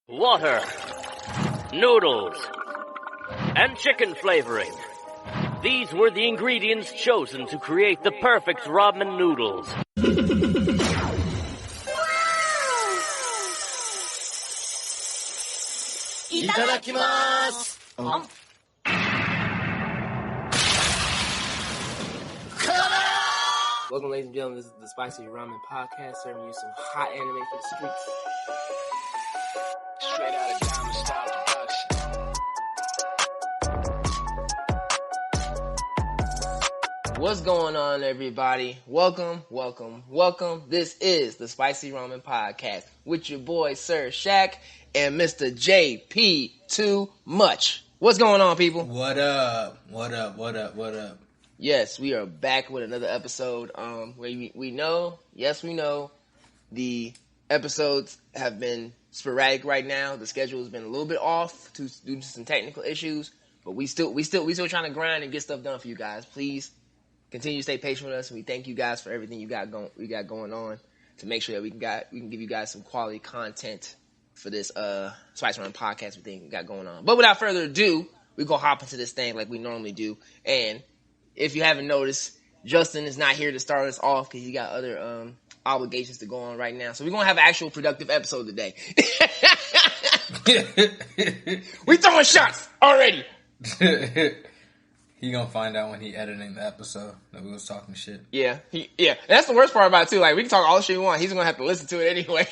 water, noodles, and chicken flavoring. These were the ingredients chosen to create the perfect ramen noodles. Itadakimasu! Welcome, ladies and gentlemen. This is the Spicy Ramen Podcast, serving you some hot anime for the streets. Straight out of Diamond Style Production. What's going on, everybody? Welcome. This is the Spicy Ramen Podcast with your boy, Sir Shaq, and Mr. JP Too Much. What's going on, people? What up? Yes, we are back with another episode. We know, the episodes have been sporadic right now. The schedule has been a little bit off due to some technical issues, but we still trying to grind and get stuff done for you guys. Please continue to stay patient with us, and we thank you guys for everything we got going on to make sure that we can give you guys some quality content for this Spice Run podcast we got going on. But without further ado, we're gonna hop into this thing like we normally do. And if you haven't noticed, Justin is not here to start us off because he got other obligations to go on right now. So we're gonna have an actual productive episode today. We throwing shots already. He gonna find out when he editing the episode that we was talking shit. Yeah. And that's the worst part about it too. Like, we can talk all the shit we want. He's gonna have to listen to it anyway.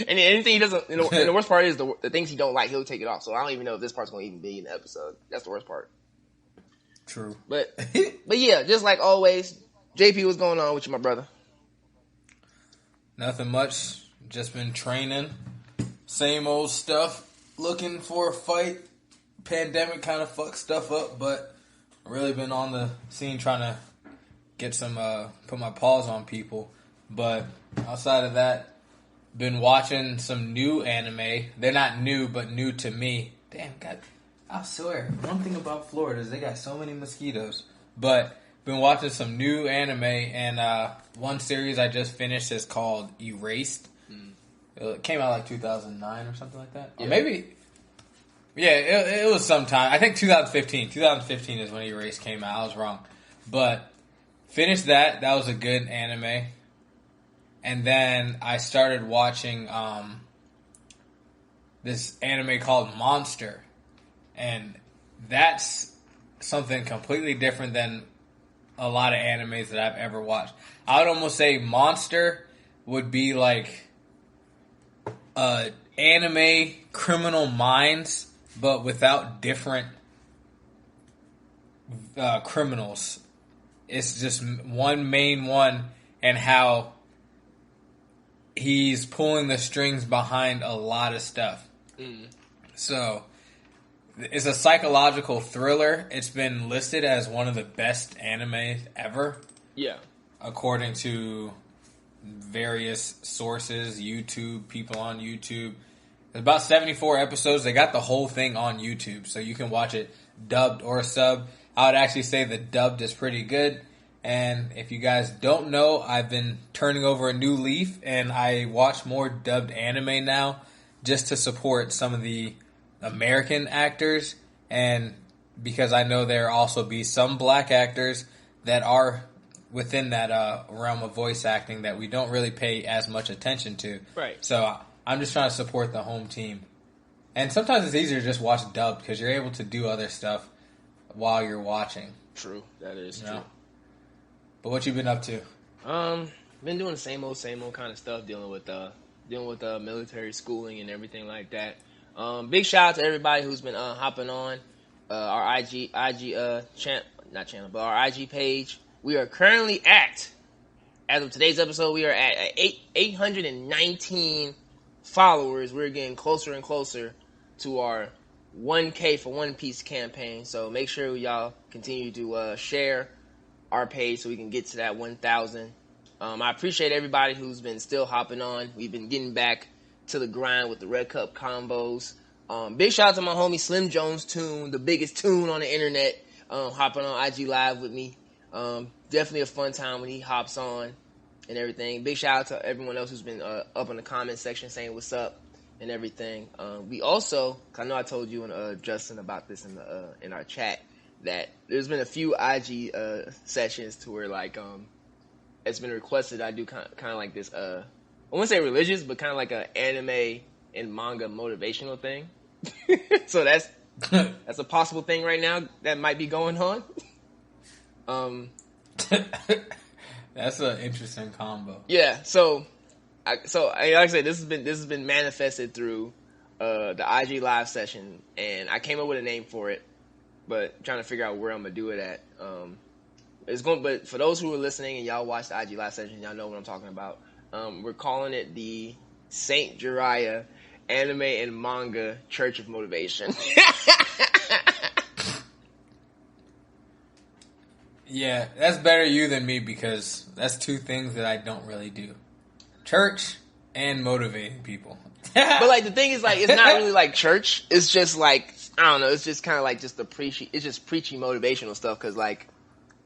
And anything he doesn't, and the worst part is the things he don't like, he'll take it off. So I don't even know if this part's gonna even be in the episode. That's the worst part. True. But yeah, just like always, JP, what's going on with you, my brother? Nothing much. Just been training. Same old stuff. Looking for a fight. Pandemic kind of fucked stuff up, but really been on the scene trying to get some, put my paws on people. But outside of that, been watching some new anime. They're not new, but new to me. Damn, God, I swear, one thing about Florida is they got so many mosquitoes. But been watching some new anime, and one series I just finished is called Erased. It came out like 2009 or something like that. Yeah. Or maybe... Yeah, it was sometime. I think 2015. 2015 is when Erased came out. I was wrong. But finished that. That was a good anime. And then I started watching this anime called Monster. And that's something completely different than a lot of animes that I've ever watched. I would almost say Monster would be like anime Criminal Minds, but without different criminals. It's just one main one, and how he's pulling the strings behind a lot of stuff. So, it's a psychological thriller. It's been listed as one of the best animes ever. Yeah. According to various sources, YouTube, people on YouTube. There's about 74 episodes. They got the whole thing on YouTube, so you can watch it dubbed or subbed. I would actually say the dubbed is pretty good. And if you guys don't know, I've been turning over a new leaf, and I watch more dubbed anime now just to support some of the American actors, and because I know there also be some black actors that are within that realm of voice acting that we don't really pay as much attention to. Right. So I'm just trying to support the home team. And sometimes it's easier to just watch dubbed because you're able to do other stuff while you're watching. True. That is true. But what you been up to? Been doing the same old kind of stuff, dealing with military schooling and everything like that. Big shout out to everybody who's been hopping on our IG our IG page. We are currently as of today's episode, we are at 819 followers. We're getting closer and closer to our 1K for One Piece campaign. So make sure y'all continue to share our page so we can get to that 1,000. I appreciate everybody who's been still hopping on. We've been getting back to the grind with the Red Cup combos. Big shout out to my homie Slim Jones Tune, the biggest tune on the internet, hopping on IG Live with me. Definitely a fun time when he hops on and everything. Big shout out to everyone else who's been up in the comment section saying what's up. and everything. We also, I know I told you and Justin about this in our chat, that there's been a few IG sessions to where like it's been requested I do kind of like this I wouldn't say religious, but kind of like a anime and manga motivational thing. So that's a possible thing right now that might be going on. That's an interesting combo. Yeah, so like I said, this has been manifested through the IG live session, and I came up with a name for it, but I'm trying to figure out where I'm gonna do it at. But for those who are listening and y'all watch the IG live session, y'all know what I'm talking about. We're calling it the Saint Jiraiya Anime and Manga Church of Motivation. Yeah, that's better you than me because that's two things that I don't really do. Church and motivating people. But like the thing is, like, it's not really like church. It's just like, I don't know. It's just kind of like just it's just preachy motivational stuff. Cause like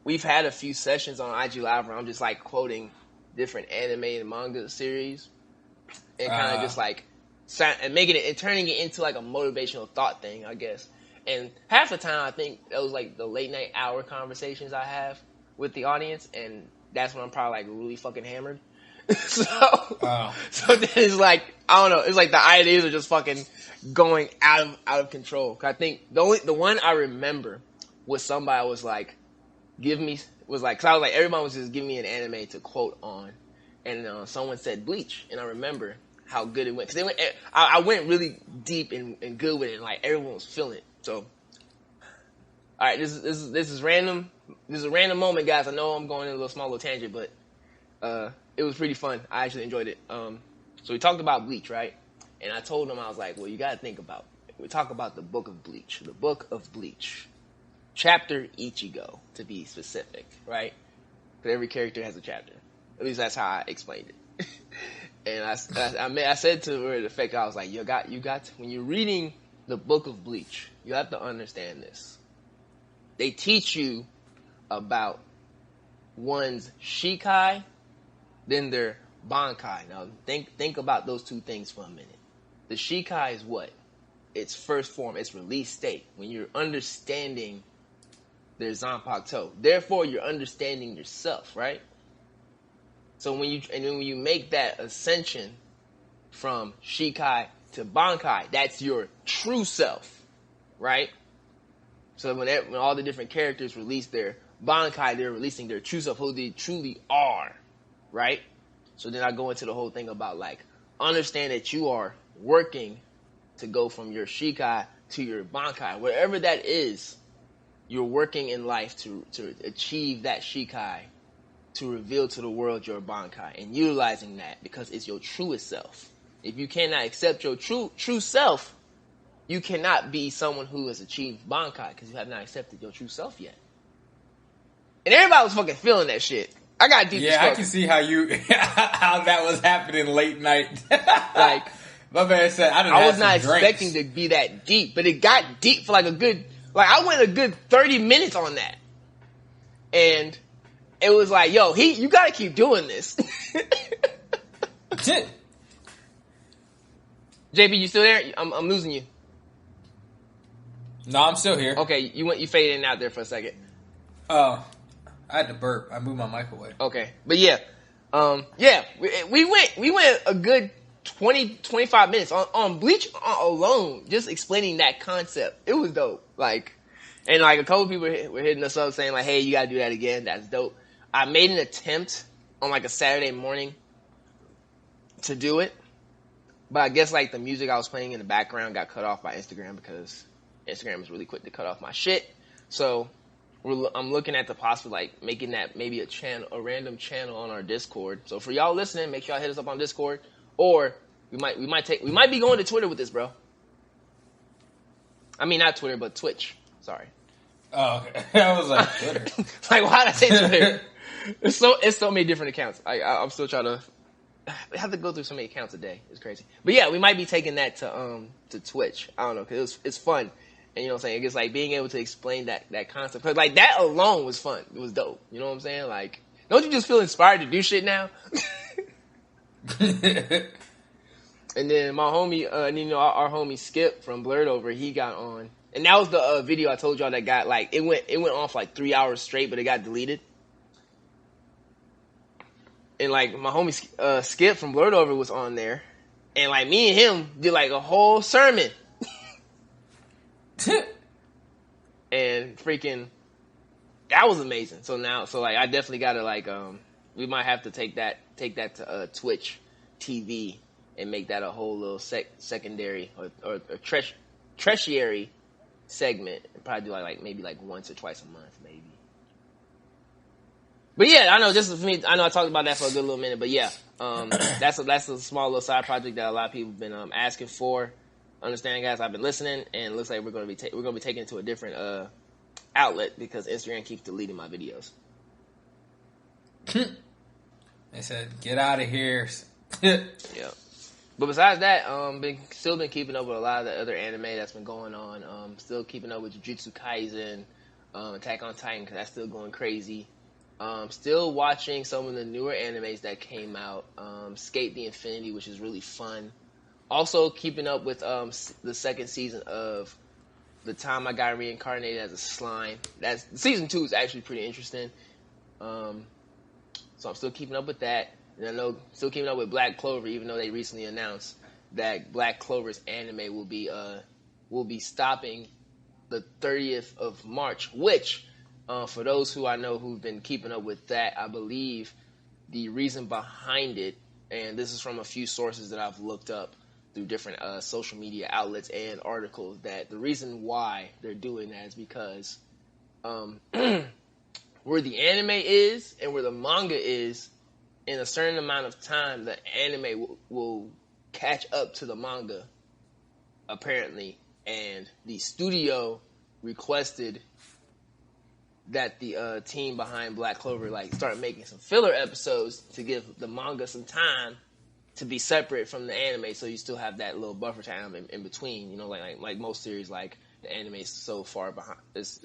we've had a few sessions on IG Live where I'm just like quoting different anime and manga series and kind of just like and making it and turning it into like a motivational thought thing, I guess. And half the time, I think that was like the late night hour conversations I have with the audience, and that's when I'm probably like really fucking hammered. So then it's like, I don't know, it's like the ideas are just fucking going out of control. 'Cause I think the one I remember was somebody was like, cause I was like, everyone was just giving me an anime to quote on, and someone said Bleach, and I remember how good it went. Cause I went really deep and good with it, and like everyone was feeling it. So, alright, this is random. This is a random moment, guys. I know I'm going in a small little tangent, but it was pretty fun. I actually enjoyed it. So we talked about Bleach, right? And I told him, I was like, well, you gotta think about it. We talk about the book of Bleach. The book of Bleach. Chapter Ichigo, to be specific, right? Because every character has a chapter. At least that's how I explained it. And I said to her, the effect, I was like, you got when you're reading the book of Bleach, you have to understand this. They teach you about one's Shikai, then their Bankai. Now think about those two things for a minute. The Shikai is what? Its first form, its release state. When you're understanding their Zanpakuto. Therefore, you're understanding yourself, right? So when you make that ascension from Shikai to Bankai, that's your true self, right? So when all the different characters release their Bankai, they're releasing their true self, who they truly are, right? So then I go into the whole thing about like, understand that you are working to go from your Shikai to your Bankai. Wherever that is, you're working in life to achieve that Shikai, to reveal to the world your Bankai, and utilizing that because it's your truest self. If you cannot accept your true self, you cannot be someone who has achieved Bankai because you have not accepted your true self yet. And everybody was fucking feeling that shit. I got deep. Yeah, I can see how how that was happening late night. Like, my man said, I was not expecting to be that deep, but it got deep for like a good, like I went a good 30 minutes on that. And it was like, yo, you gotta keep doing this. JB, you still there? I'm losing you. No, I'm still here. Okay, you faded in and out there for a second. Oh, I had to burp. I moved my mic away. Okay, but yeah, we went a good 20-25 minutes on Bleach alone, just explaining that concept. It was dope. Like, and like a couple people were hitting us up saying like, hey, you gotta do that again. That's dope. I made an attempt on like a Saturday morning to do it, but I guess like the music I was playing in the background got cut off by Instagram because Instagram is really quick to cut off my shit. So I'm looking at the possibility like making that maybe a random channel on our Discord. So for y'all listening, make sure y'all hit us up on Discord, or we might be going to Twitter with this, bro. I mean not Twitter, but Twitch. Sorry. Oh, okay. I was like Twitter. Like why did I say Twitter? It's so many different accounts. I'm still trying to. I have to go through so many accounts a day. It's crazy. But yeah, we might be taking that to Twitch. I don't know, because it's fun. And you know what I'm saying? It's like being able to explain that concept. Because like that alone was fun. It was dope. You know what I'm saying? Like, don't you just feel inspired to do shit now? And then my homie, and you know, our homie Skip from Blurred Over, he got on, and that was the video I told y'all that got like it went on for like 3 hours straight, but it got deleted. And like my homie Skip from Blurred Over was on there, and like me and him did like a whole sermon, and freaking that was amazing. So like I definitely gotta like we might have to take that to Twitch TV. And make that a whole little secondary or tertiary segment. And probably do like maybe like once or twice a month, maybe. But yeah, I know just for me. I know I talked about that for a good little minute, but yeah, that's a small little side project that a lot of people have been asking for. Understand, guys? I've been listening, and it looks like we're gonna be taking it to a different outlet because Instagram keeps deleting my videos. They said, "Get out of here." Yeah. But besides that, still been keeping up with a lot of the other anime that's been going on. Still keeping up with Jujutsu Kaisen, Attack on Titan, because that's still going crazy. Still watching some of the newer animes that came out. Skate the Infinity, which is really fun. Also keeping up with the second season of The Time I Got Reincarnated as a Slime. Season 2 is actually pretty interesting. So I'm still keeping up with that. And I know still keeping up with Black Clover, even though they recently announced that Black Clover's anime will be stopping the 30th of March. Which, for those who I know who've been keeping up with that, I believe the reason behind it, and this is from a few sources that I've looked up through different social media outlets and articles, that the reason why they're doing that is because where the anime is and where the manga is, in a certain amount of time, the anime will catch up to the manga, apparently. And the studio requested that the team behind Black Clover like start making some filler episodes to give the manga some time to be separate from the anime, so you still have that little buffer time in between. You know, like most series, like the anime is so far behind. It's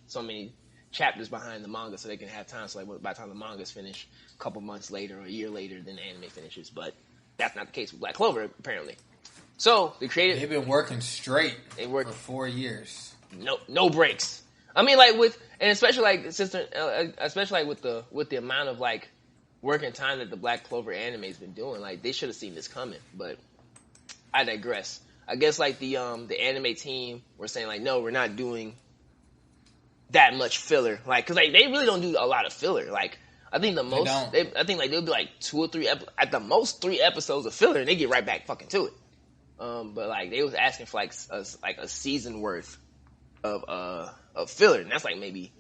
so many chapters behind the manga, so they can have time. So like by the time the manga's finished, a couple months later or a year later, then the anime finishes. But that's not the case with Black Clover, apparently. So the creative, they've been working straight for 4 years. No breaks. I mean, like especially like especially like with the amount of like working time that the Black Clover anime's been doing, like they should have seen this coming. But I digress. I guess like the anime team were saying like, no, we're not doing that much filler, like, cause like they really don't do a lot of filler. Like I think the most, I think like they'll be like 2 or 3 at the most 3 episodes of filler, and they get right back fucking to it. But like they was asking for like a season worth of filler, and that's like maybe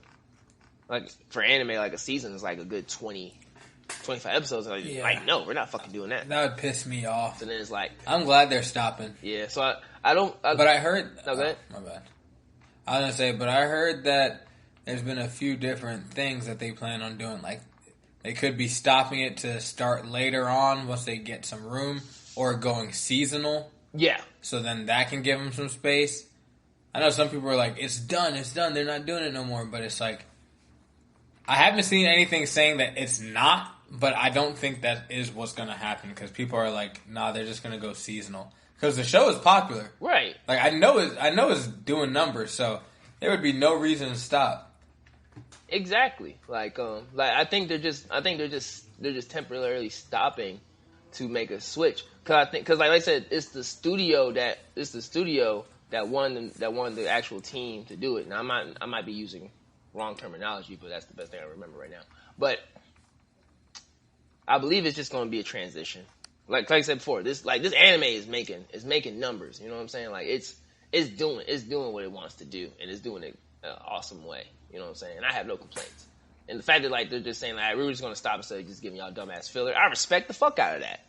like for anime like a season is like a good 20, 25 episodes. Like no, we're not fucking doing that. That would piss me off. And then it's like I'm glad they're stopping. Yeah, so I don't. But I heard. No, go ahead. My bad. I was gonna say, but I heard that there's been a few different things that they plan on doing. Like, they could be stopping it to start later on once they get some room, or going seasonal. Yeah. So then that can give them some space. I know some people are like, it's done. They're not doing it no more. But it's like, I haven't seen anything saying that it's not, but I don't think that is what's going to happen, because people are like, nah, they're just going to go seasonal. Because the show is popular. Right. Like, I know it's doing numbers, so there would be no reason to stop. Exactly. Like I think they're just temporarily stopping to make a switch. Cause like I said, it's the studio that won the actual team to do it. Now I might be using wrong terminology, but that's the best thing I remember right now. But I believe it's just going to be a transition. Like I said before, this anime is making numbers. You know what I'm saying? Like it's doing what it wants to do, and it's doing it an awesome way. You know what I'm saying? And I have no complaints. And the fact that like they're just saying like, we're just going to stop instead of just giving y'all dumbass filler, I respect the fuck out of that.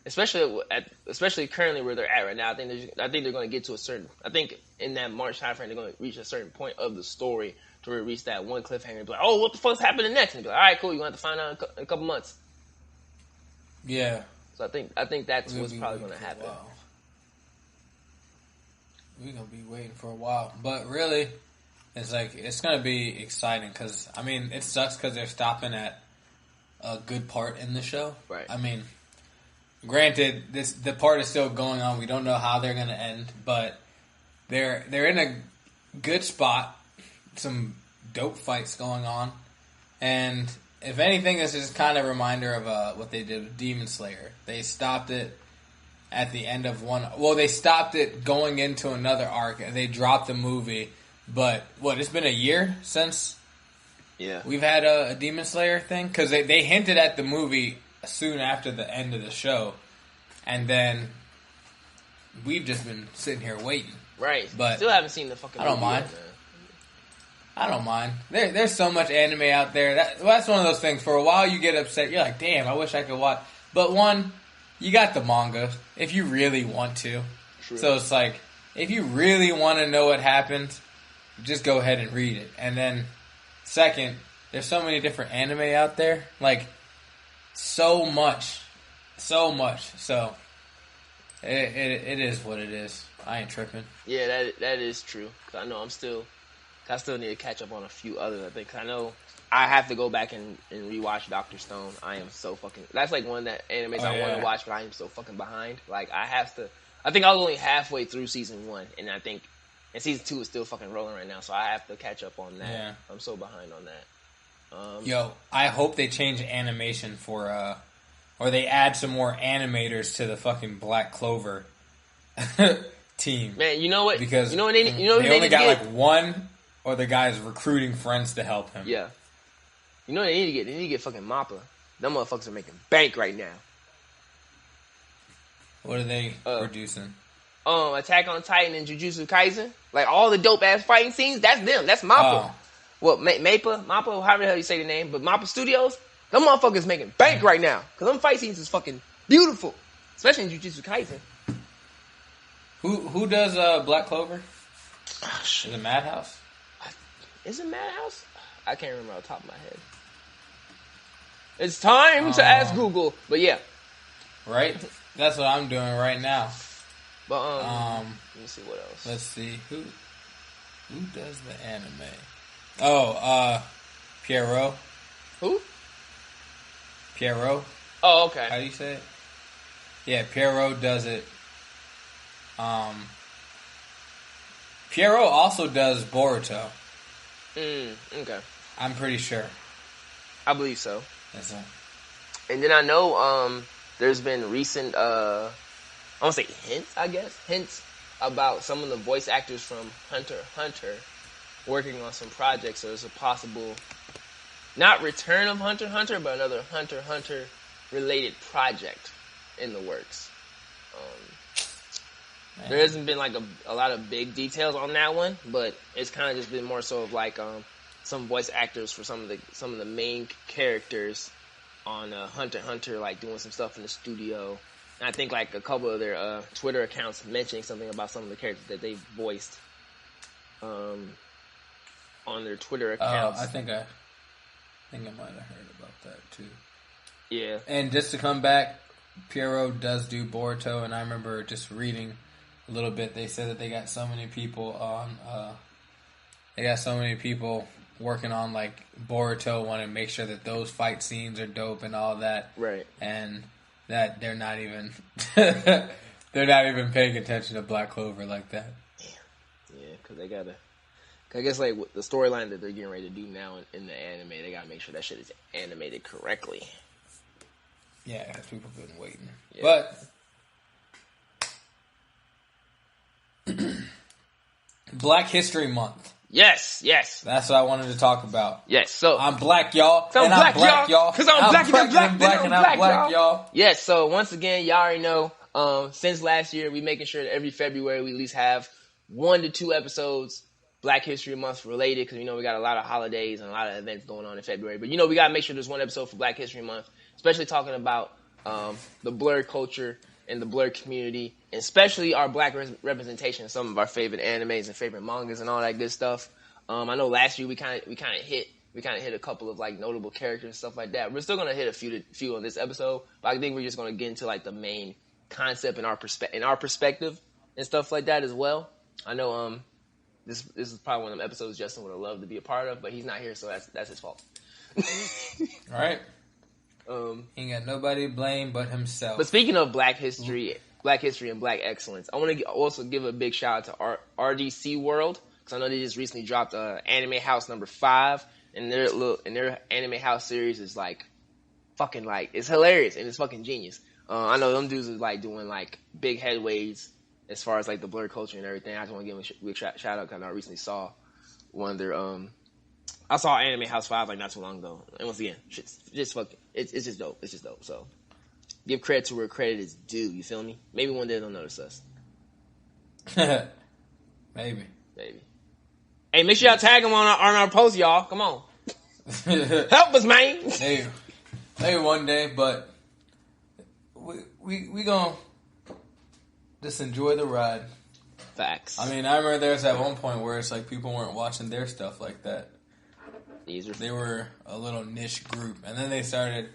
Especially currently where they're at right now. I think they're going to get to a certain. I think in that March timeframe they're going to reach a certain point of the story to where it reach that one cliffhanger and be like, oh, what the fuck's happening next? And be like, all right, cool, you're going to have to find out in a couple months. Yeah. So I think that's what's probably going to happen. We're going to be waiting for a while. But really, it's like, it's going to be exciting because, I mean, it sucks because they're stopping at a good part in the show. Right. I mean, granted, the part is still going on. We don't know how they're going to end, but they're in a good spot. Some dope fights going on, and if anything, this is kind of a reminder of what they did with Demon Slayer. They stopped it at the end of one. Well, they stopped it going into another arc, and they dropped the movie. But it's been a year since we've had a Demon Slayer thing, because they hinted at the movie soon after the end of the show, and then we've just been sitting here waiting. Right, but still haven't seen the fucking. I don't mind. I don't mind. There's so much anime out there. That's one of those things. For a while, you get upset. You're like, damn, I wish I could watch. But one, you got the manga if you really want to. True. So it's like, if you really want to know what happened, just go ahead and read it. And then, second, there's so many different anime out there. Like, so much. So, it is what it is. I ain't tripping. Yeah, that is true. 'Cause I know I still need to catch up on a few others. I think I know I have to go back and rewatch Dr. Stone. I am so fucking. That's like one of that animes I want to watch, but I am so fucking behind. Like I have to. I think I was only halfway through season 1, and I think and season 2 is still fucking rolling right now. So I have to catch up on that. Yeah. I'm so behind on that. Yo, I hope they change animation for or they add some more animators to the fucking Black Clover team. Man, you know what? Because they only got like one. Or the guy's recruiting friends to help him. Yeah. You know what they need to get? They need to get fucking Mappa. Them motherfuckers are making bank right now. What are they producing? Attack on Titan and Jujutsu Kaisen. Like, all the dope-ass fighting scenes, that's them. That's Mappa. Well, Mappa, however the hell you say the name, but Mappa Studios, them motherfuckers making bank right now. Because them fight scenes is fucking beautiful. Especially in Jujutsu Kaisen. Who does Black Clover? Oh, shit. Is it Madhouse? Is it Madhouse? I can't remember off the top of my head. It's time to ask Google. But yeah. Right? That's what I'm doing right now. But let me see what else. Let's see. Who does the anime? Pierrot. Who? Pierrot. Oh, okay. How do you say it? Yeah, Pierrot does it. Pierrot also does Boruto. Okay. I'm pretty sure. I believe so. That's it. And then I know there's been recent, I want to say hints about some of the voice actors from Hunter x Hunter working on some projects. So there's a possible, not return of Hunter x Hunter, but another Hunter x Hunter related project in the works. There hasn't been like a lot of big details on that one, but it's kind of just been more so of like some voice actors for some of the main characters on Hunter x Hunter, like doing some stuff in the studio. And I think like a couple of their Twitter accounts mentioning something about some of the characters that they voiced on their Twitter accounts. I think I might have heard about that too. Yeah. And just to come back, Pierrot does do Boruto, and I remember just reading a little bit. They said that they got so many people working on like Boruto, want to make sure that those fight scenes are dope and all that. Right. And that they're not even paying attention to Black Clover like that. Damn. Yeah, because they gotta. I guess like the storyline that they're getting ready to do now in the anime, they gotta make sure that shit is animated correctly. Yeah, because people have been waiting. Yeah. But Black History Month. Yes. That's what I wanted to talk about. Yes, so I'm black, y'all. So I'm black, y'all. Because I'm black, and I'm black, y'all. Yes, so once again, y'all already know, since last year, we making sure that every February we at least have 1 to 2 episodes Black History Month related, because we got a lot of holidays and a lot of events going on in February. But we got to make sure there's one episode for Black History Month, especially talking about the blurred culture and the blurred community, and especially our black representation in some of our favorite animes and favorite mangas and all that good stuff. I know last year we kind of hit a couple of like notable characters and stuff like that. We're still gonna hit a few on this episode, but I think we're just gonna get into like the main concept in our perspective and stuff like that as well. I know this is probably one of them episodes Justin would have loved to be a part of, but he's not here, so that's his fault. All right. He ain't got nobody to blame but himself. But speaking of Black history and Black excellence, I want to also give a big shout out to RDC World, because I know they just recently dropped Anime House number 5, and their Anime House series is like fucking like, it's hilarious and it's fucking genius. I know them dudes are like doing like big headways as far as like the blur culture and everything. I just want to give them a big shout out because I recently saw one of their I saw Anime House 5 like not too long ago, and once again, just fucking, it's just dope. It's just dope. So give credit to where credit is due. You feel me? Maybe one day they'll notice us. Maybe. Hey, make sure y'all tag them on our post, y'all. Come on, help us, man. Maybe one day, but we gonna just enjoy the ride. Facts. I mean, I remember there was at one point where it's like people weren't watching their stuff like that. They were a little niche group, and then they started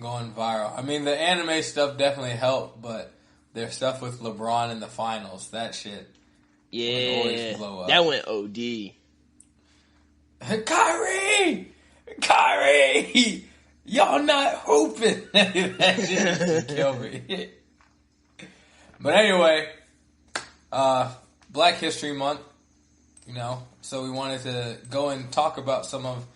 going viral. I mean, the anime stuff definitely helped, but their stuff with LeBron in the finals, that shit would always blow up. That went OD. Kyrie! Y'all not hooping. That shit just killed me. But anyway, Black History Month, so we wanted to go and talk about some of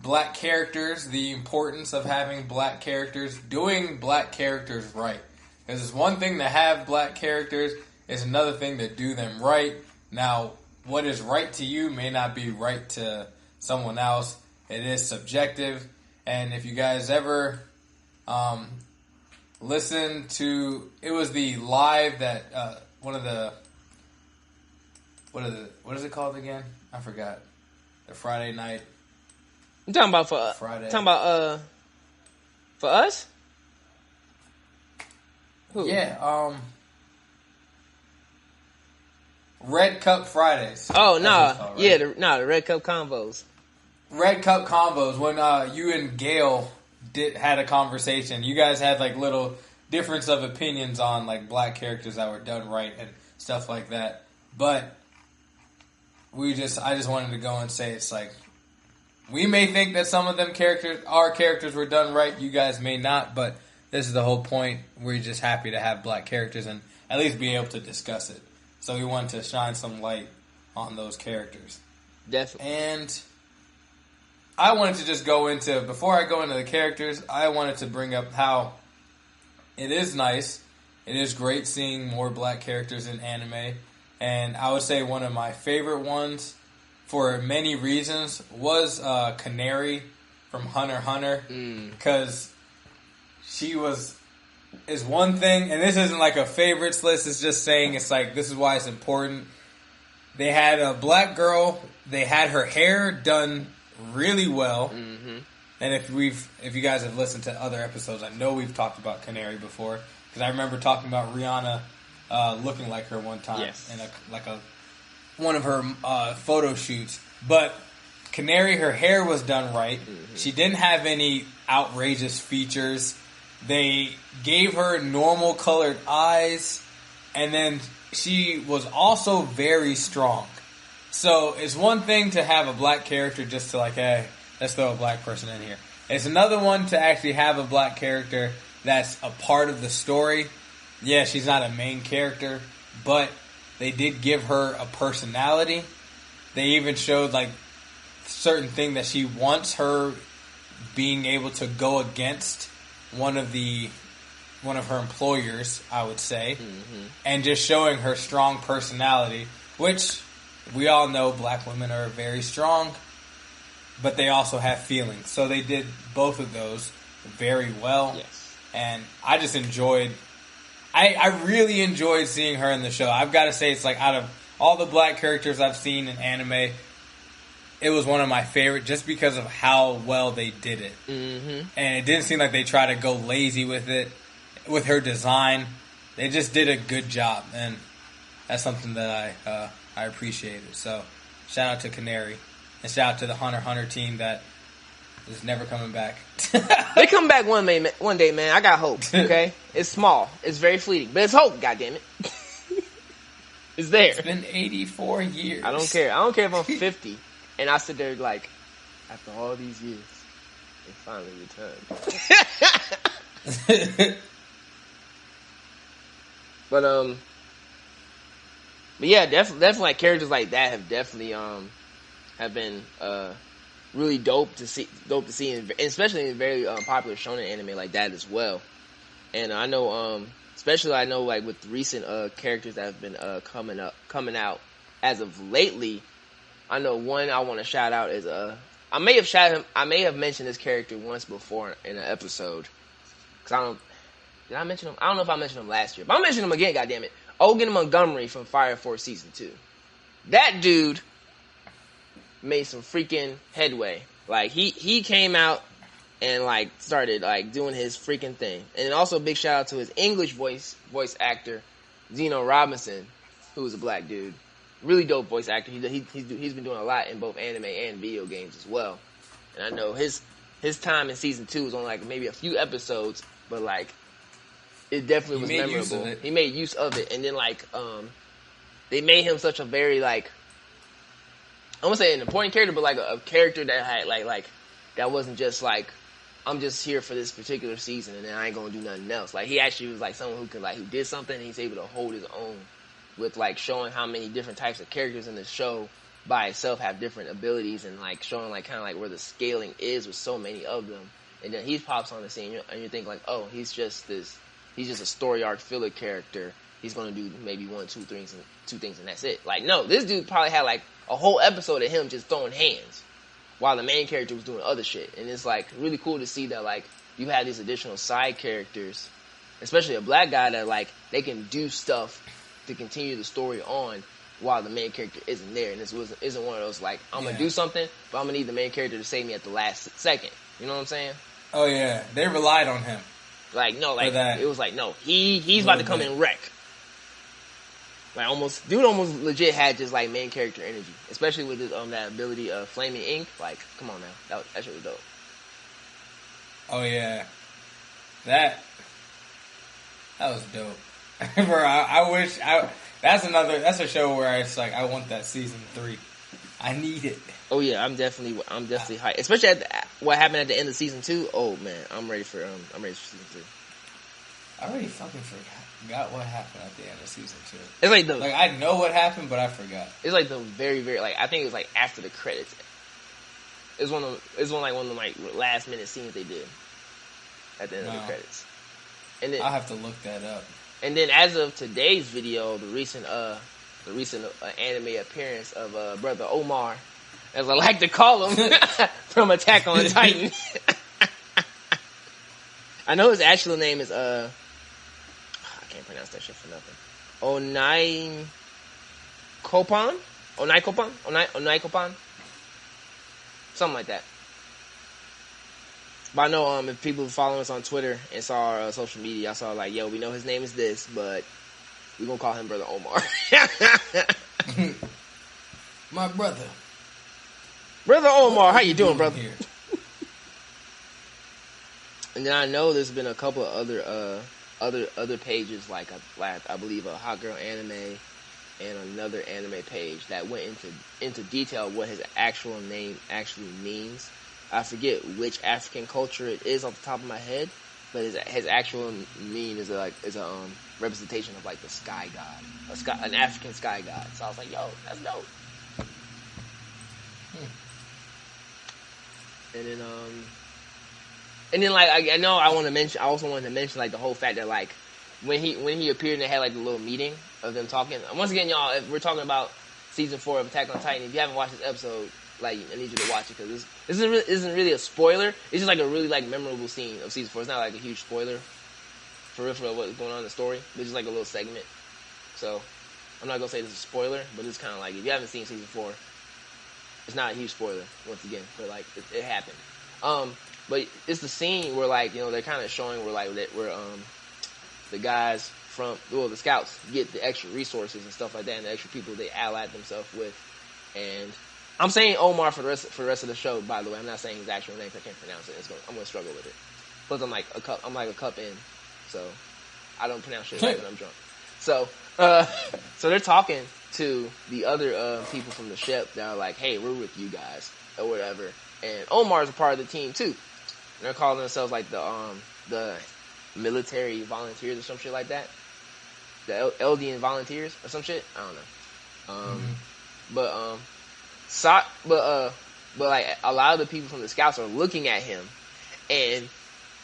Black characters, the importance of having Black characters, doing Black characters right. Because it's one thing to have Black characters, it's another thing to do them right. Now, what is right to you may not be right to someone else. It is subjective. And if you guys ever listen to, it was the live that one of the, what is it called again? I forgot. The Friday night. You talking about for Friday? Talking about for us? Who? Yeah. Red Cup Fridays. Oh no, called, right? yeah, the Red Cup combos. Red Cup combos, when you and Gail had a conversation, you guys had like little difference of opinions on like Black characters that were done right and stuff like that. But I just wanted to go and say, it's like, we may think that some of our characters were done right, you guys may not, but this is the whole point. We're just happy to have Black characters and at least be able to discuss it. So we wanted to shine some light on those characters. Definitely. And I wanted to just before I go into the characters, I wanted to bring up how it is nice, it is great seeing more Black characters in anime, and I would say one of my favorite ones, for many reasons, was Canary from Hunter x Hunter, because she is one thing, and this isn't like a favorites list, it's just saying, it's like, this is why it's important. They had a Black girl, they had her hair done really well. Mm-hmm. And if you guys have listened to other episodes, I know we've talked about Canary before, because I remember talking about Rihanna looking like her one time in one of her photo shoots. But Canary, her hair was done right. Mm-hmm. She didn't have any outrageous features. They gave her normal colored eyes, and then she was also very strong. So it's one thing to have a Black character just to like, hey, let's throw a Black person in here. It's another one to actually have a Black character that's a part of the story. Yeah, she's not a main character, but they did give her a personality. They even showed like certain thing that she wants her being able to go against one of her employers, I would say, and just showing her strong personality, which we all know Black women are very strong, but they also have feelings. So they did both of those very well. Yes. And I just I really enjoyed seeing her in the show. I've got to say, it's like, out of all the Black characters I've seen in anime, it was one of my favorite just because of how well they did it. Mm-hmm. And it didn't seem like they tried to go lazy with it, with her design. They just did a good job, and that's something that I appreciated. So, shout out to Canary, and shout out to the Hunter x Hunter team that is never coming back. They come back one day, man. I got hope, okay? It's small. It's very fleeting, but it's hope, goddammit. It's there. It's been 84 years. I don't care. I don't care if I'm 50 and I sit there like, after all these years, They finally returned. But yeah, definitely like characters like that have definitely have been really dope to see, and especially in very popular shonen anime like that as well. And I know, especially I know like with the recent characters that have been coming out as of lately. I know one I want to shout out is I may have mentioned this character once before in an episode. Did I mention him? I don't know if I mentioned him last year, but I'll mention him again. Goddammit, Ogun Montgomery from Fire Force Season 2. That dude made some freaking headway. Like he came out and like started like doing his freaking thing. And also big shout out to his English voice actor Zeno Robinson, who is a black dude. Really dope voice actor. He's been doing a lot in both anime and video games as well. And I know his time in Season 2 was only like maybe a few episodes, but like it definitely was memorable. He made use of it, and then like they made him such a very like, I won't say an important character, but like a character that had like that wasn't just like, I'm just here for this particular season and then I ain't gonna do nothing else. Like he actually was like someone who did something and he's able to hold his own with like showing how many different types of characters in the show by itself have different abilities, and like showing like kind of like where the scaling is with so many of them. And then he pops on the scene and you think like, oh, he's just a story arc filler character. He's gonna do maybe two things and that's it. Like no, this dude probably had like a whole episode of him just throwing hands while the main character was doing other shit. And it's like really cool to see that like you have these additional side characters, especially a black guy, that like they can do stuff to continue the story on while the main character isn't there. And this isn't one of those like, I'm gonna do something, but I'm gonna need the main character to save me at the last second. You know what I'm saying? Oh yeah, they relied on him. Like no, like it was like no, he's about to come and wreck. Like dude almost legit had just like main character energy, especially with his that ability of flaming ink. Like, come on now, that's really dope. Oh yeah, that was dope. Bro, I wish that's a show where it's like I want that season 3. I need it. Oh yeah, I'm definitely hyped, especially at what happened at the end of season 2. Oh man, I'm ready for season 3. I already fucking forgot what happened at the end of season 2. It's like I know what happened, but I forgot. It's like the very very like I think it was like after the credits. It's one of the last minute scenes they did at the end of the credits. And then I'll have to look that up. And then as of today's video, the recent anime appearance of Brother Omar, as I like to call him, from Attack on Titan. I know his actual name is I can't pronounce that shit for nothing. Onaikopan? Something like that. But I know if people follow us on Twitter and saw our social media, I saw like, yo, we know his name is this, but we're gonna call him Brother Omar. My brother. Brother Omar, how you doing, brother? And then I know there's been a couple of other pages like I believe a Hot Girl Anime and another anime page that went into detail what his actual name actually means. I forget which African culture it is off the top of my head, but his actual meaning is a representation of like the sky god, an African sky god. So I was like, yo, that's dope. And then like I also wanted to mention like the whole fact that like when he appeared and they had like the little meeting of them talking. Once again, y'all, if we're talking about season 4 of Attack on Titan, if you haven't watched this episode, like I need you to watch it because this isn't really a spoiler. It's just like a really like memorable scene of season 4. It's not like a huge spoiler for what's going on in the story. It's just like a little segment. So I'm not gonna say this is a spoiler, but it's kind of like if you haven't seen season 4, it's not a huge spoiler once again. But like it happened. But it's the scene where like they're kind of showing where the guys from the scouts get the extra resources and stuff like that, and the extra people they allied themselves with. And I'm saying Omar for the rest of the show. By the way, I'm not saying his actual name because I can't pronounce it. I'm gonna struggle with it. Plus, I'm like a cup in, so I don't pronounce shit right when I'm drunk. So they're talking to the other people from the ship that are like, "Hey, we're with you guys," or whatever. And Omar's a part of the team too. They're calling themselves like the military volunteers or some shit like that. The Eldian volunteers or some shit. I don't know. But like a lot of the people from the scouts are looking at him, and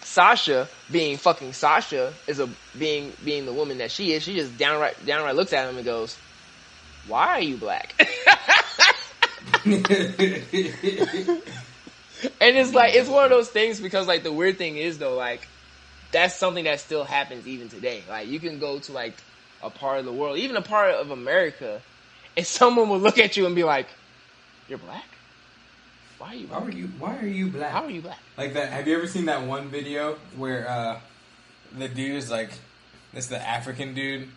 Sasha, being fucking Sasha, being the woman that she is. She just downright looks at him and goes, "Why are you black?" And it's like, it's one of those things because like the weird thing is though, like that's something that still happens even today. Like you can go to like a part of the world, even a part of America, and someone will look at you and be like, "You're black? Why are you black? Why are you black? How are you black?" Like that. Have you ever seen that one video where the dude is like, this the African dude,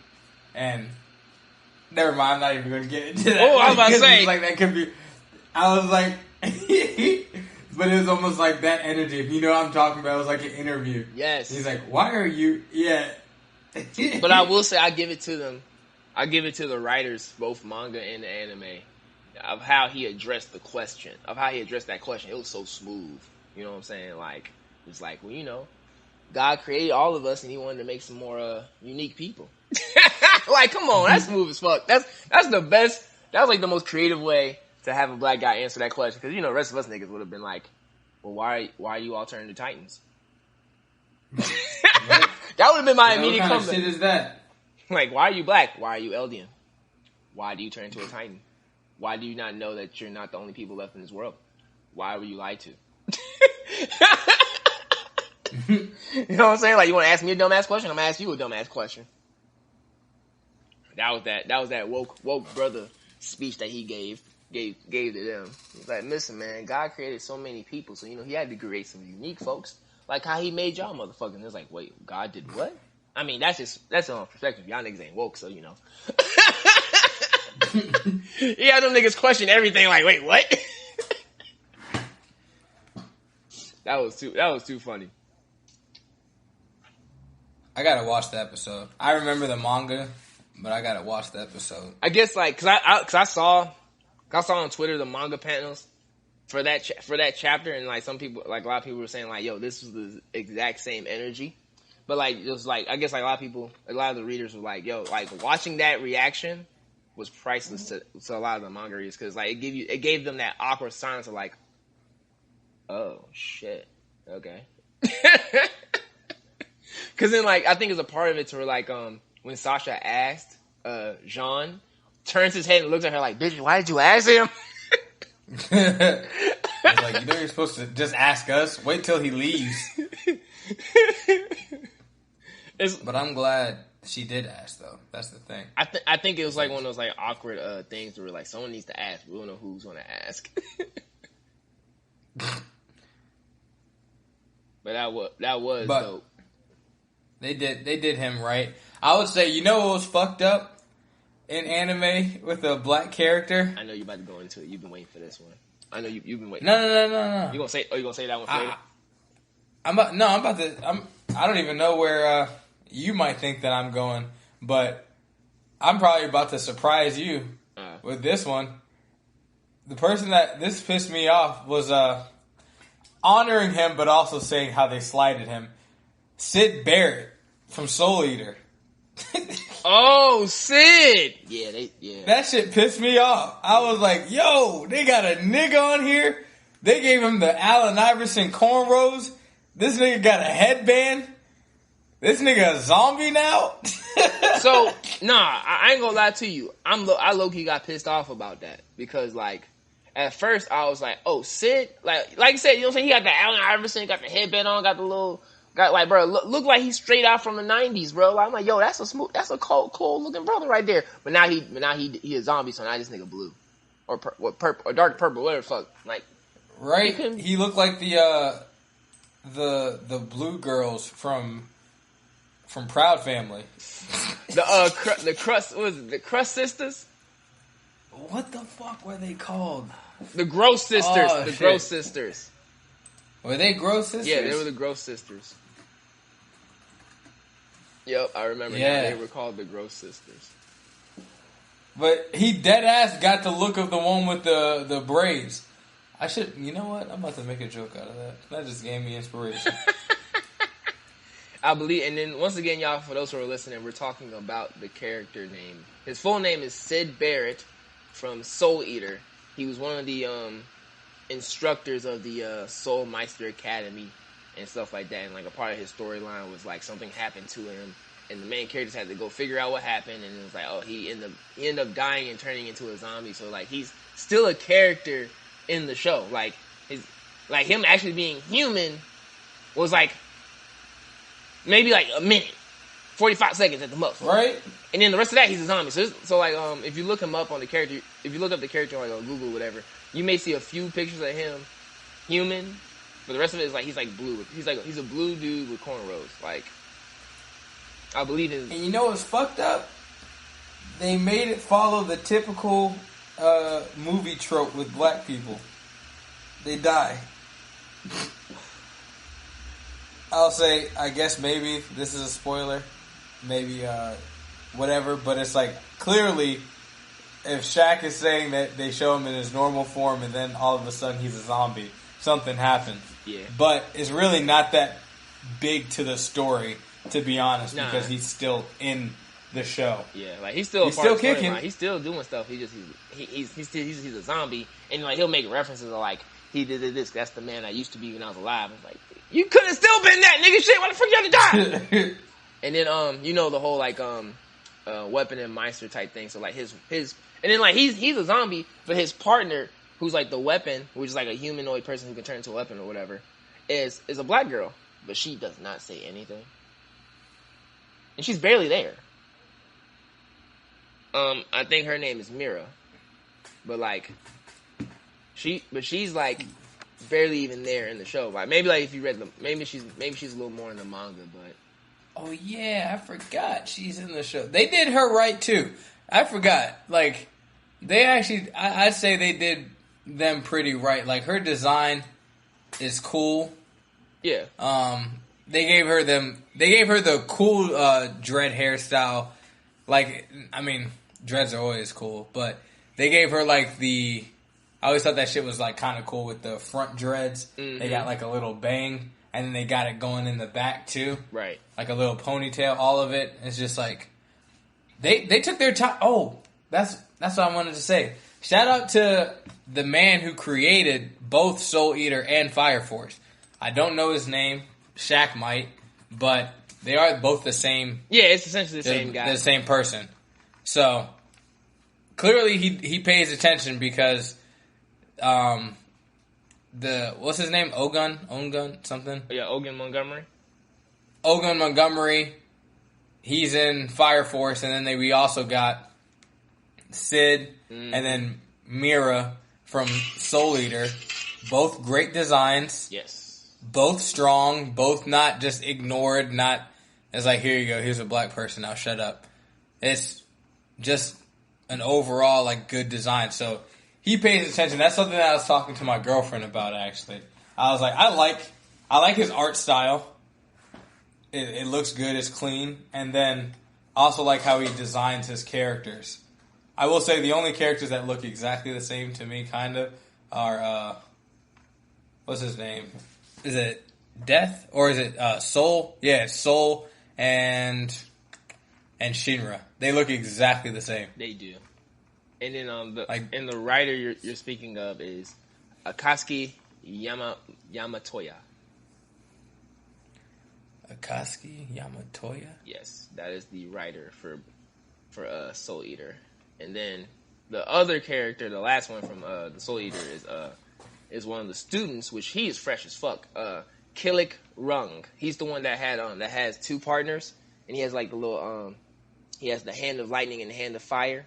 and never mind, I'm not even going to get into that. Oh, I was about to say, like that could be. I was like, but it was almost like that energy. If you know what I'm talking about, it was like an interview. Yes. He's like, "Why are you?" Yeah. But I will say, I give it to them. I give it to the writers, both manga and the anime, of how he addressed the question, of how he addressed that question. It was so smooth. You know what I'm saying? Like, it's like, well, you know, God created all of us, and He wanted to make some more unique people. Like, come on, that's smooth as fuck. That's the best. That was like the most creative way to have a black guy answer that question, because you know, the rest of us niggas would have been like, well, why are you all turning to Titans? That would have been my immediate comment. comment. What kind of shit is that? Like, why are you black? Why are you Eldian? Why do you turn into a Titan? Why do you not know that you're not the only people left in this world? Why were you lied to? You know what I'm saying? Like, you want to ask me a dumbass question? I'm gonna ask you a dumbass question. That was that woke brother speech that he gave to them. He's like, listen, man, God created so many people, so you know He had to create some unique folks, like how He made y'all motherfuckers. And it's like, wait, God did what? I mean, that's on perspective. Y'all niggas ain't woke, so you know. Yeah, them niggas question everything. Like, wait, what? That was too funny. I gotta watch the episode. I remember the manga, but I gotta watch the episode. I guess like, cause I saw on Twitter the manga panels for that chapter, and like some people, like a lot of people were saying like, yo, this was the exact same energy. But like, it was like, I guess like a lot of the readers were like, yo, like watching that reaction was priceless to a lot of the manga readers, because like it gave them that awkward silence of like, oh shit, okay. Because then like, I think it's a part of it to where like when Sasha asked, Jean turns his head and looks at her like, bitch, why did you ask him? It's like, you know you're supposed to just ask us. Wait till he leaves. But I'm glad she did ask, though. That's the thing. I think it was like one of those like awkward things where like someone needs to ask. We don't know who's going to ask. But that was dope. They did him right. I would say, you know what was fucked up in anime with a black character? I know you're about to go into it. You've been waiting for this one. I know you've been waiting. No. You gonna say that one for later? I don't even know where you might think that I'm going, but I'm probably about to surprise you with this one. The person that this pissed me off was honoring him, but also saying how they slighted him. Sid Barrett from Soul Eater. Oh, Sid! Yeah. That shit pissed me off. I was like, yo, they got a nigga on here. They gave him the Allen Iverson cornrows. This nigga got a headband. This nigga a zombie now? So, I ain't gonna lie to you. I low-key got pissed off about that. Because, like, at first I was like, oh, Sid? Like you said, you know what I'm saying? He got the Allen Iverson, got the headband on, got the little... like, bro, look like he's straight out from the 90s, bro. I'm like, yo, that's a cool looking brother right there. But now he a zombie, so now this nigga blue. Or purple, or dark purple, whatever the fuck. Like, right? He looked like the blue girls from Proud Family. The Crust sisters? What the fuck were they called? The Gross sisters. Oh, the shit. Gross sisters. Were they Gross sisters? Yeah, they were the Gross sisters. Yep, I remember. Yeah. Now. They were called the Gross sisters. But he dead ass got the look of the one with the braids. I should. You know what? I'm about to make a joke out of that. That just gave me inspiration. I believe, and then once again, y'all, for those who are listening, we're talking about the character name. His full name is Sid Barrett from Soul Eater. He was one of the instructors of the Soul Meister Academy and stuff like that. And like a part of his storyline was like something happened to him, and the main characters had to go figure out what happened. And it was like, oh, he ended up dying and turning into a zombie. So like he's still a character in the show. Like him actually being human was like maybe like a minute, 45 seconds at the most. Right. And then the rest of that, he's a zombie. So like, if you look him up on the character, if you look up the character like on Google or whatever, you may see a few pictures of him, human, but the rest of it is like he's like blue. He's a blue dude with cornrows. Like, I believe his. And you know what's fucked up? They made it follow the typical movie trope with black people. They die. I'll say, I guess maybe this is a spoiler, maybe whatever, but it's like clearly if Shaq is saying that they show him in his normal form and then all of a sudden he's a zombie, something happens. Yeah. But it's really not that big to the story, to be honest, because he's still in the show. Yeah, like he's still kicking. He's still doing stuff. He's a zombie, and like he'll make references to like he did this. That's the man I used to be when I was alive. It's like you could have still been that nigga. Shit, why the fuck you had to die? And then you know the whole like weapon and meister type thing. So like his and then like he's a zombie, but his partner who's like the weapon, which is like a humanoid person who can turn into a weapon or whatever, is a black girl, but she does not say anything, and she's barely there. I think her name is Mira, but like she's like barely even there in the show. Like maybe like if you read maybe she's a little more in the manga, but. Oh yeah, I forgot she's in the show. They did her right too. I forgot. Like they actually, I'd say they did them pretty right. Like her design is cool. Yeah. They gave her the cool dread hairstyle. Like, I mean, dreads are always cool, but they gave her like I always thought that shit was like kind of cool with the front dreads. Mm-hmm. They got like a little bang, and then they got it going in the back too. Right. Like a little ponytail, all of it. It's just like they took their time. Oh, that's what I wanted to say. Shout out to the man who created both Soul Eater and Fire Force. I don't know his name. Shaq might, but they are both the same. Yeah, it's essentially the same guy. The same person. So clearly he pays attention because what's his name? Ogun something? Yeah, Ogun Montgomery. He's in Fire Force, and then we also got Sid and then Mira from Soul Eater. Both great designs. Yes. Both strong, both not just ignored, not as like, here you go, here's a black person, now shut up. It's just an overall like good design. So he pays attention. That's something that I was talking to my girlfriend about actually. I was like, I like his art style. It looks good, it's clean, and then also like how he designs his characters. I will say the only characters that look exactly the same to me kind of are what's his name? Is it Death or is it Soul? Yeah, it's Soul and Shinra. They look exactly the same. They do. And then the writer you're speaking of is Akatsuki Yamatoya. Akatsuki Yamatoya? Yes, that is the writer for Soul Eater. And then the other character, the last one from the Soul Eater is one of the students, which he is fresh as fuck. Killick Rung. He's the one that has two partners, and he has like the little he has the hand of lightning and the hand of fire.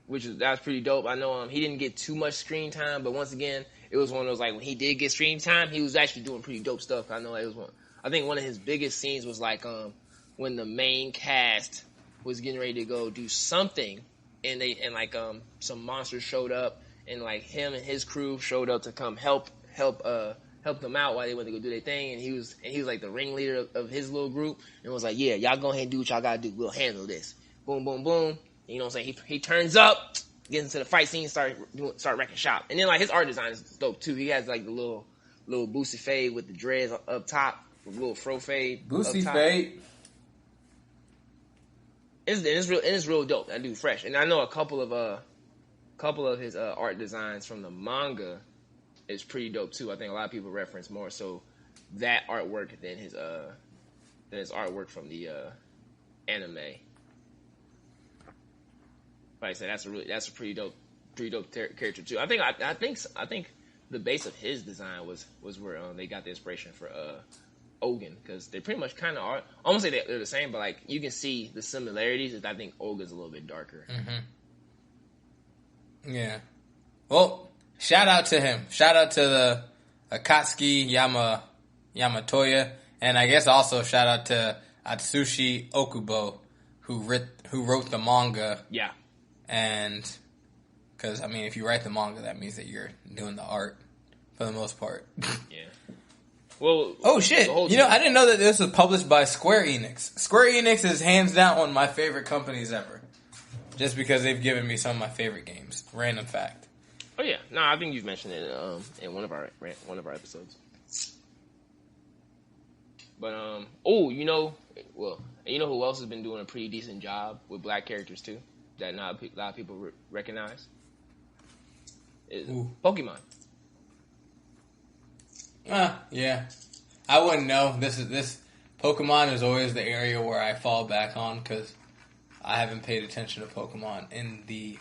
That's pretty dope. I know he didn't get too much screen time, but once again, it was one of those like when he did get screen time, he was actually doing pretty dope stuff. I know it was one. I think one of his biggest scenes was like when the main cast was getting ready to go do something, and some monsters showed up, and like him and his crew showed up to come help them out while they went to go do their thing, and he was like the ringleader of his little group, and was like, yeah, y'all go ahead and do what y'all gotta do. We'll handle this. Boom, boom, boom. You know what I'm saying? He turns up, gets into the fight scene, start wrecking shop. And then like his art design is dope too. He has like the little Boosie fade with the dreads up top, with a little fro fade. Boosie up top. fade. It's real dope. That dude fresh. And I know a couple of his art designs from the manga is pretty dope too. I think a lot of people reference more so that artwork than his artwork from the anime. Like I said, that's a pretty dope character too. I think the base of his design was where they got the inspiration for Ogun, because they pretty much kind of are. I won't say they're the same, but like you can see the similarities. I think Ogun's a little bit darker. Mm-hmm. Yeah. Well, shout out to him. Shout out to the Akatsuki Yamatoya, and I guess also shout out to Atsushi Okubo, who wrote the manga. Yeah. And because, I mean, if you write the manga, that means that you're doing the art for the most part. Yeah. Well, oh shit! I didn't know that this was published by Square Enix. Square Enix is hands down one of my favorite companies ever, just because they've given me some of my favorite games. Random fact. Oh yeah, no, I think you've mentioned it in one of our episodes. But you know who else has been doing a pretty decent job with black characters too, that not a lot of people recognize? Is Pokemon. Yeah. I wouldn't know. This Pokemon is always the area where I fall back on because I haven't paid attention to Pokemon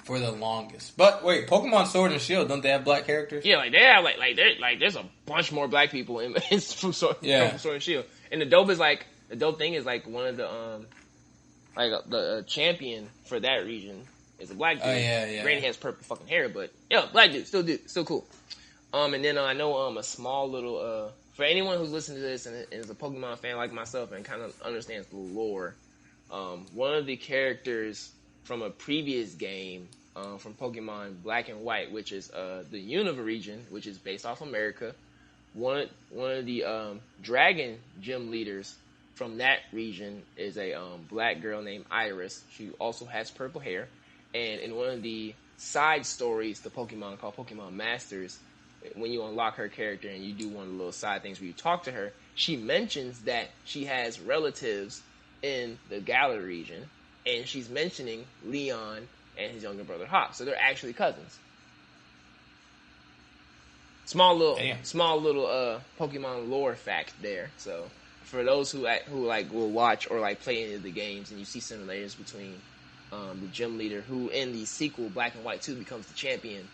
for the longest. But wait, Pokemon Sword and Shield, don't they have black characters? Yeah, like they have like there's a bunch more black people from Sword and Shield. And the dope thing is like one of the the champion for that region is a black dude. Oh yeah. Granny has purple fucking hair, but black dude, still cool. And then I know a small little for anyone who's listening to this and is a Pokemon fan like myself and kind of understands the lore. One of the characters from a previous game from Pokemon Black and White, which is the Unova region, which is based off America. One of the Dragon Gym leaders from that region is a black girl named Iris. She also has purple hair. And in one of the side stories to Pokemon called Pokemon Masters, when you unlock her character and you do one of the little side things where you talk to her, she mentions that she has relatives in the Galar region, and she's mentioning Leon and his younger brother Hawk. So they're actually cousins. Small little Pokemon lore fact there. So for those who will watch or play any of the games, and you see similarities between the gym leader who in the sequel Black and White 2 becomes the champion,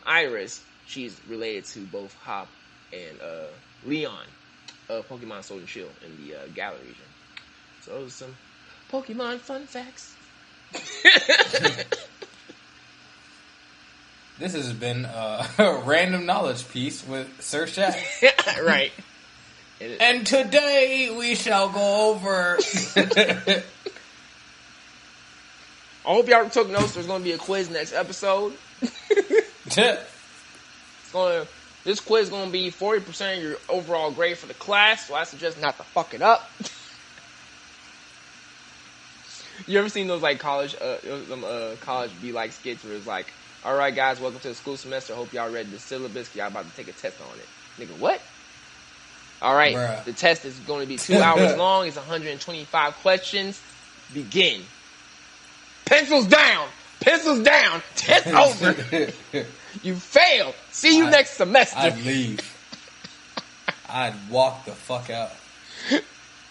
Iris, she's related to both Hop and Leon of Pokemon Sword and Shield in the Galar region. So those are some Pokemon fun facts. This has been a random knowledge piece with Sir Shaq. Right. And today we shall go over... I hope y'all took notes. There's going to be a quiz next episode. This quiz is going to be 40% of your overall grade for the class, so I suggest not to fuck it up. You ever seen those college be skits where it's like, all right guys, welcome to the school semester. Hope y'all read the syllabus. Y'all about to take a test on it. Nigga, what? All right, Bruh. The test is going to be 2 hours long. It's 125 questions. Begin. Pencils down. Test over. You failed. See you next semester. I'd leave. I'd walk the fuck out.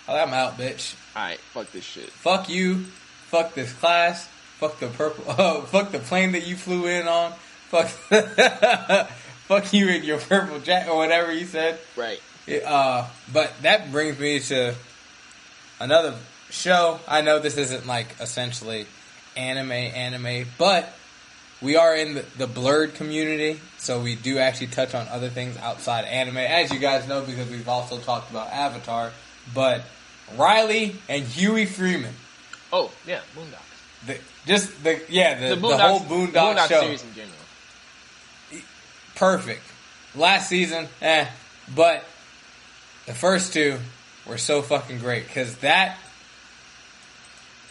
I'm out, bitch. Alright, fuck this shit. Fuck you. Fuck this class. Fuck the purple. Fuck the plane that you flew in on. Fuck. Fuck you in your purple jacket or whatever you said. Right. But that brings me to another show. I know this isn't essentially anime, but we are in the blurred community, so we do actually touch on other things outside anime, as you guys know, because we've also talked about Avatar. But Riley and Huey Freeman. Oh yeah, Boondocks. The whole Boondocks show series in general. Perfect. Last season, but the first two were so fucking great because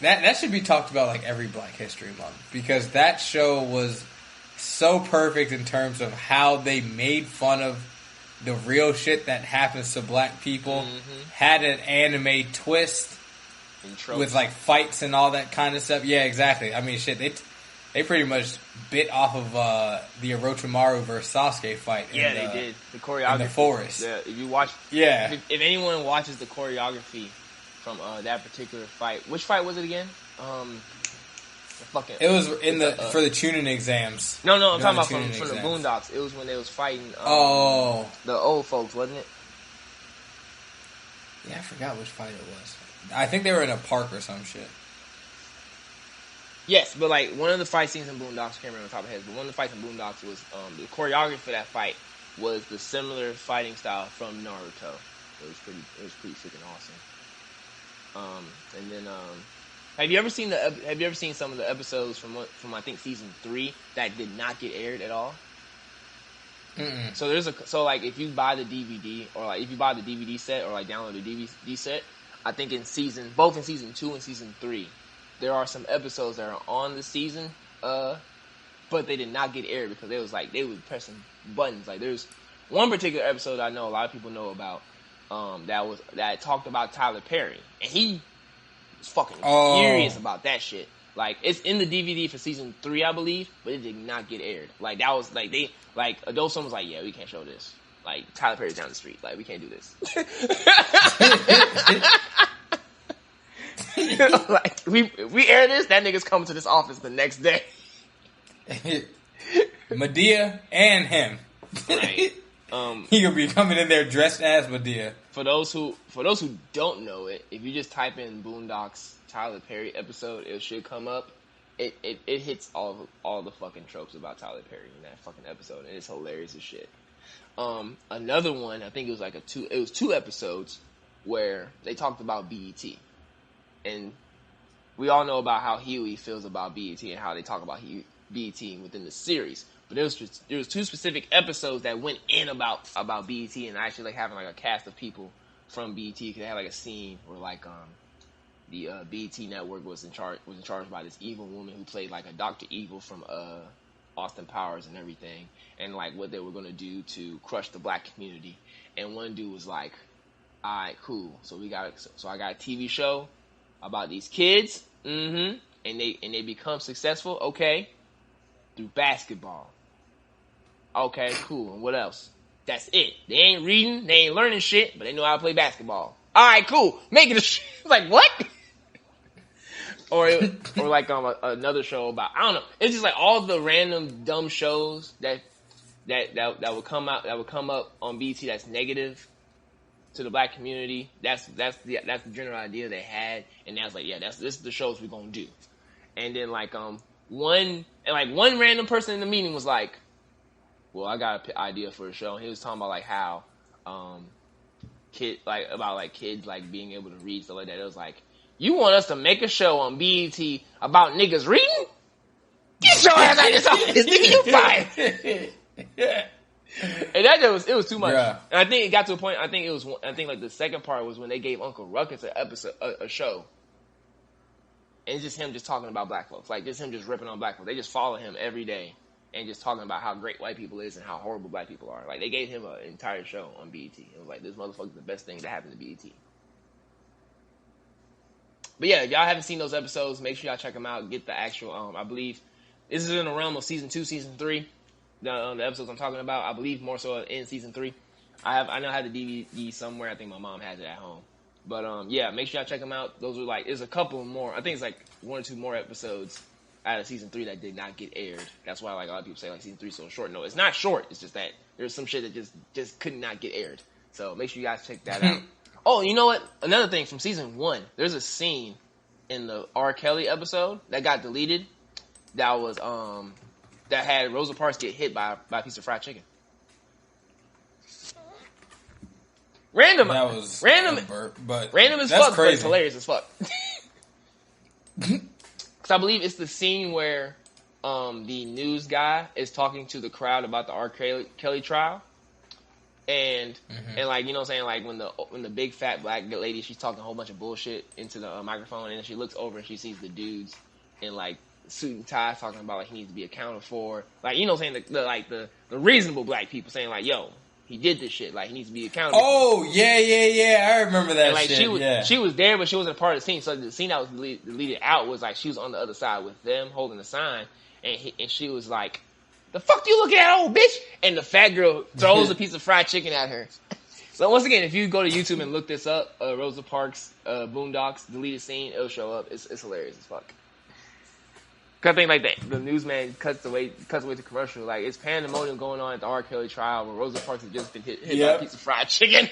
That should be talked about like every Black History Month, because that show was so perfect in terms of how they made fun of the real shit that happens to black people, had an anime twist with like fights and all that kind of stuff. Yeah, exactly. I mean, shit, they pretty much bit off of the Orochimaru versus Sasuke fight. Yeah, they did. The choreography in the forest. If you watch, if anyone watches the choreography from that particular fight, which fight was it again? It was in for the tuning exams. No, I'm talking about from the Boondocks. It was when they was fighting. The old folks, wasn't it? Yeah, I forgot which fight it was. I think they were in a park or some shit. Yes, but like one of the fight scenes in Boondocks, I can't remember on top of my head, but one of the fights in Boondocks was the choreography for that fight was the similar fighting style from Naruto. It was pretty freaking awesome. And then have you ever seen some of the episodes from I think season 3 that did not get aired at all? Mm-mm. So like if you buy the DVD or like if you buy the DVD set or like download the DVD set, I think both in season 2 and season 3, there are some episodes that are on the season, but they did not get aired because they were pressing buttons. Like there's one particular episode I know a lot of people know about that talked about Tyler Perry, and he was fucking furious about that shit. Like it's in the DVD for season 3, I believe, but it did not get aired. Like that was like Adult Swim was like, yeah, we can't show this. Like Tyler Perry's down the street, like we can't do this. Like we air this, that nigga's coming to this office the next day. Medea and him. Right. He'll be coming in there dressed as Medea. For those who don't know it, if you just type in Boondocks Tyler Perry episode, it should come up. It hits all the fucking tropes about Tyler Perry in that fucking episode, and it's hilarious as shit. Another one, I think it was 2 episodes where they talked about BET. And we all know about how Huey feels about BET and how they talk about BET within the series. But there was 2 specific episodes that went in about BET and actually like having like a cast of people from BET, because they had like a scene where like the BET network was in charge by this evil woman who played like a Dr. Evil from Austin Powers and everything, and like what they were gonna do to crush the black community. And one dude was like, "Alright, cool. So I got a TV show about these kids, and they become successful, okay, through basketball. Okay, cool. And what else? That's it. They ain't reading, they ain't learning shit, but they know how to play basketball. All right, cool. Make it a like what? or like another show about, I don't know. It's just like all the random dumb shows that would come up on BT that's negative to the black community. That's the general idea they had, and that's like, yeah, this is the shows we're gonna do. And then like one random person in the meeting was like, well, I got an idea for a show. And he was talking about like how kids like being able to read, stuff like that. It was like, you want us to make a show on BET about niggas reading? Get your ass out of this office, nigga, you fired. And that it was too much. Yeah. And I think it got to a point. I think like the second part was when they gave Uncle Ruckus a show, and it's just him just talking about black folks, like just him just ripping on black folks. They just follow him every day and just talking about how great white people is and how horrible black people are. Like they gave him an entire show on BET. It was like, this motherfucker's the best thing that happened to BET. But yeah, if y'all haven't seen those episodes, make sure y'all check them out. Get the actual. I believe this is in the realm of season 2, season 3. The episodes I'm talking about, I believe more so in season 3. I know I have the DVD somewhere. I think my mom has it at home. But yeah, make sure y'all check them out. Those are like, there's a couple more. I think it's like 1 or 2 more episodes out of season 3 that did not get aired. That's why like a lot of people say like season 3 is so short. No, it's not short. It's just that there's some shit that just could not get aired. So make sure you guys check that out. Oh, you know what? Another thing from season 1, there's a scene in the R. Kelly episode that got deleted. That was that had Rosa Parks get hit by a piece of fried chicken. Random. That was random. But random as fuck, crazy. But it's hilarious as fuck. Because I believe it's the scene where the news guy is talking to the crowd about the R. Kelly trial. And like, you know what I'm saying, like when the big fat black lady, she's talking a whole bunch of bullshit into the microphone, and then she looks over and she sees the dudes in like suit and tie talking about like he needs to be accounted for, like, you know what I'm saying, the reasonable black people saying like, yo, he did this shit, like he needs to be accountable. Oh yeah, I remember that. And, like, shit. She was there, but she wasn't a part of the scene. So the scene that was deleted out was like she was on the other side with them holding the sign, and she was like, "The fuck you looking at, old bitch?" And the fat girl throws a piece of fried chicken at her. So once again, if you go to YouTube and look this up, Rosa Parks Boondocks deleted scene, it'll show up. It's hilarious as fuck. Cause I think like the newsman cuts away to commercial. Like, it's pandemonium going on at the R. Kelly trial where Rosa Parks has just been hit by a piece of fried chicken.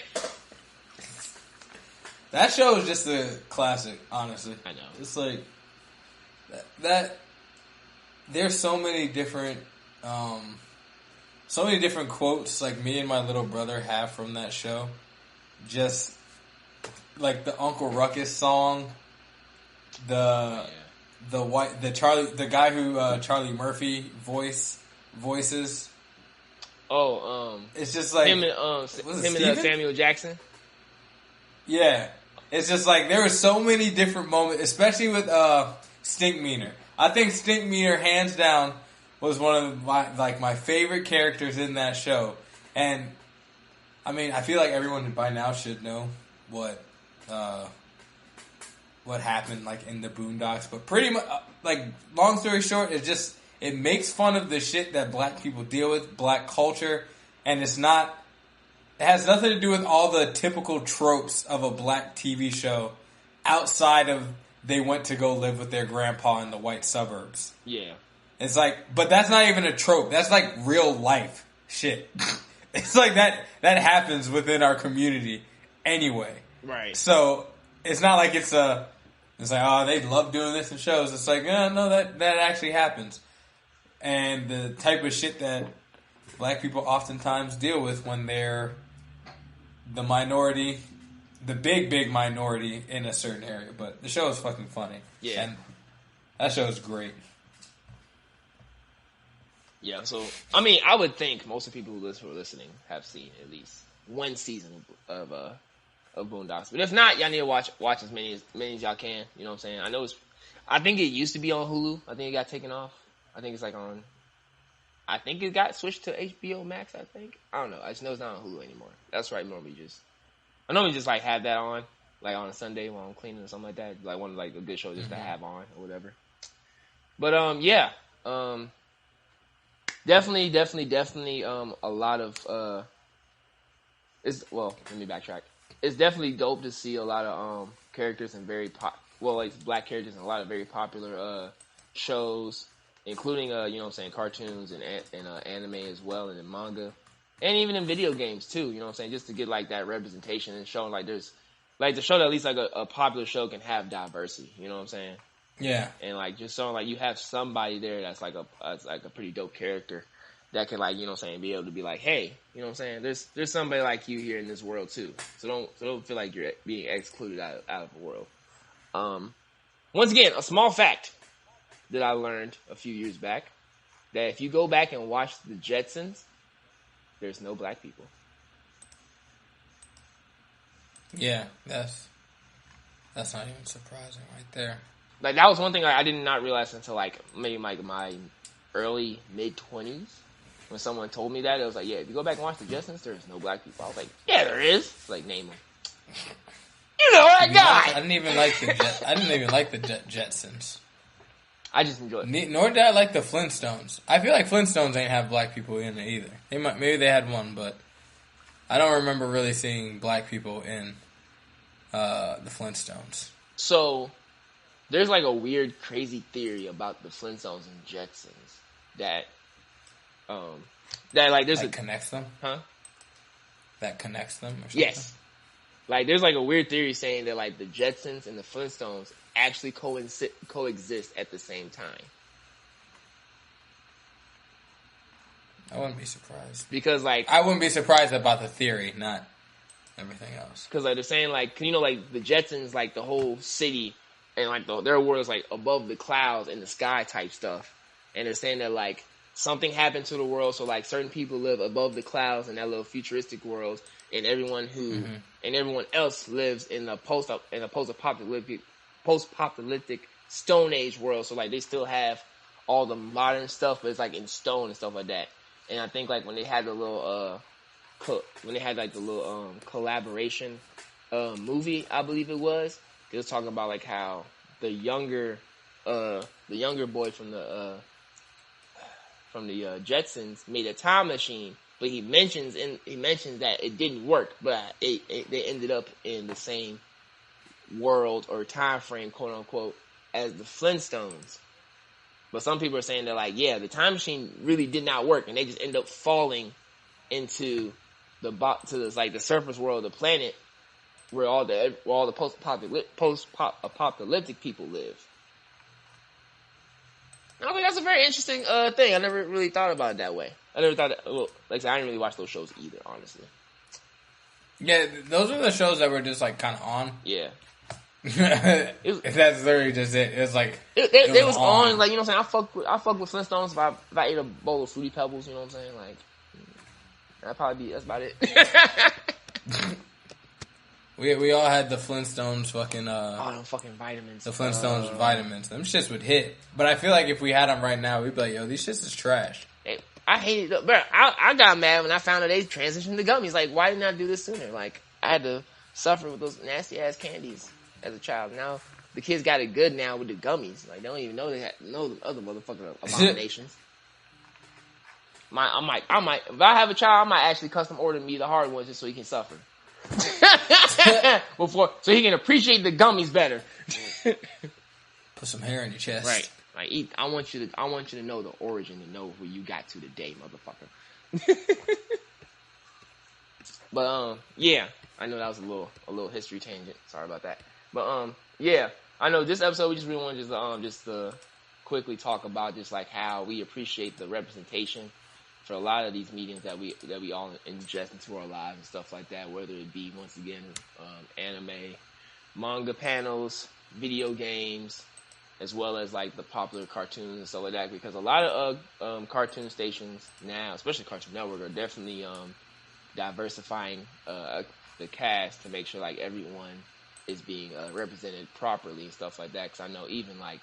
That show is just a classic, honestly. I know. It's like that. There's so many different quotes like me and my little brother have from that show. Just like the Uncle Ruckus song, the guy who Charlie Murphy voices. It's just like him and Samuel Jackson. Yeah, it's just like there were so many different moments, especially with Stinkmeaner. I think Stinkmeaner, hands down, was one of my favorite characters in that show. And I mean, I feel like everyone by now should know what happened like in the Boondocks, but pretty much, like, long story short, it makes fun of the shit that black people deal with, black culture, and it has nothing to do with all the typical tropes of a black TV show outside of they went to go live with their grandpa in the white suburbs. Yeah. It's like, but that's not even a trope. That's like real life shit. It's like that happens within our community anyway. Right. So it's not like it's like, oh, they love doing this in shows. It's like, no, that actually happens. And the type of shit that black people oftentimes deal with when they're the minority, the big minority in a certain area. But the show is fucking funny. Yeah. And that show is great. Yeah, so, I mean, I would think most of the people who are listening have seen at least one season of Boondocks. But if not, y'all need to watch as many as y'all can. You know what I'm saying? I think it used to be on Hulu. I think it got taken off. I think it's like I think it got switched to HBO Max, I think. I don't know. I just know it's not on Hulu anymore. That's right, I normally just like have that on, like on a Sunday while I'm cleaning or something like that. Like one of like a good show just to have on or whatever. But yeah. Definitely, a lot of, let me backtrack. It's definitely dope to see a lot of, characters and like black characters in a lot of very popular, shows, including, you know what I'm saying, cartoons and anime as well, and in manga, and even in video games too, you know what I'm saying, just to get like that representation and showing like there's, like to show that at least like a popular show can have diversity, you know what I'm saying? Yeah. And like just showing like you have somebody there that's like a pretty dope character that can, like, you know what I'm saying, be able to be like, hey, you know what I'm saying, there's somebody like you here in this world too. So don't feel like you're being excluded out of the world. Once again, a small fact that I learned a few years back, that if you go back and watch the Jetsons, there's no black people. Yeah, that's not even surprising right there. Like, that was one thing I did not realize until like maybe like my early mid-20s when someone told me that. It was like, yeah, if you go back and watch the Jetsons, there's no black people. I was like, yeah, there is. Like, name them. You know that guy. I didn't even like the Jetsons. I just enjoyed it. Nor did I like the Flintstones. I feel like Flintstones ain't have black people in it either. Maybe they had one, but I don't remember really seeing black people in the Flintstones. So there's like a weird, crazy theory about the Flintstones and Jetsons that like there's that connects them, huh? That connects them, or something? Yes. Like there's like a weird theory saying that like the Jetsons and the Flintstones actually coexist at the same time. I wouldn't be surprised. Because like I wouldn't be surprised about the theory, not everything else. Because like they're saying like, you know, like the Jetsons, like the whole city and like their world is like above the clouds in the sky type stuff, and they're saying that like something happened to the world. So like certain people live above the clouds in that little futuristic world, and everyone else lives in a post-apocalyptic Stone Age world. So like they still have all the modern stuff, but it's like in stone and stuff like that. And I think like when they had the little collaboration movie, I believe it was talking about like how the younger boy from the Jetsons made a time machine, but he mentions that it didn't work, but they ended up in the same world or time frame, quote unquote, as the Flintstones. But some people are saying that like, yeah, the time machine really did not work, and they just end up falling into the surface world of the planet where all the post-apocalyptic people live. I think that's a very interesting thing. I never really thought about it that way. I never thought that. Well, like I said, I didn't really watch those shows either, honestly. Yeah, those are the shows that were just like kind of on. Yeah. That's literally just it. It was like it was on. Like, you know what I'm saying? I fuck with Flintstones if I ate a bowl of Fruity Pebbles. You know what I'm saying? Like, that's about it. We all had the Flintstones fucking them fucking vitamins. The Flintstones vitamins. Them shits would hit. But I feel like if we had them right now, we'd be like, yo, these shits is trash. I hated it. Bro, I got mad when I found out they transitioned to gummies. Like, why didn't I do this sooner? Like, I had to suffer with those nasty ass candies as a child. Now the kids got it good now with the gummies. Like, they don't even know the other motherfucking abominations. I might. If I have a child, I might actually custom order me the hard ones just so he can suffer. So he can appreciate the gummies better. Put some hair in your chest. Right. Like, I want you to know the origin, to know where you got to today, motherfucker. But yeah, I know that was a little history tangent. Sorry about that. But yeah, I know this episode we just really want to just quickly talk about just like how we appreciate the representation for a lot of these mediums that we all ingest into our lives and stuff like that. Whether it be once again anime, manga panels, video games, as well as like the popular cartoons and stuff like that. Because a lot of cartoon stations now, especially Cartoon Network, are definitely diversifying the cast to make sure like everyone is being represented properly and stuff like that. Because I know even like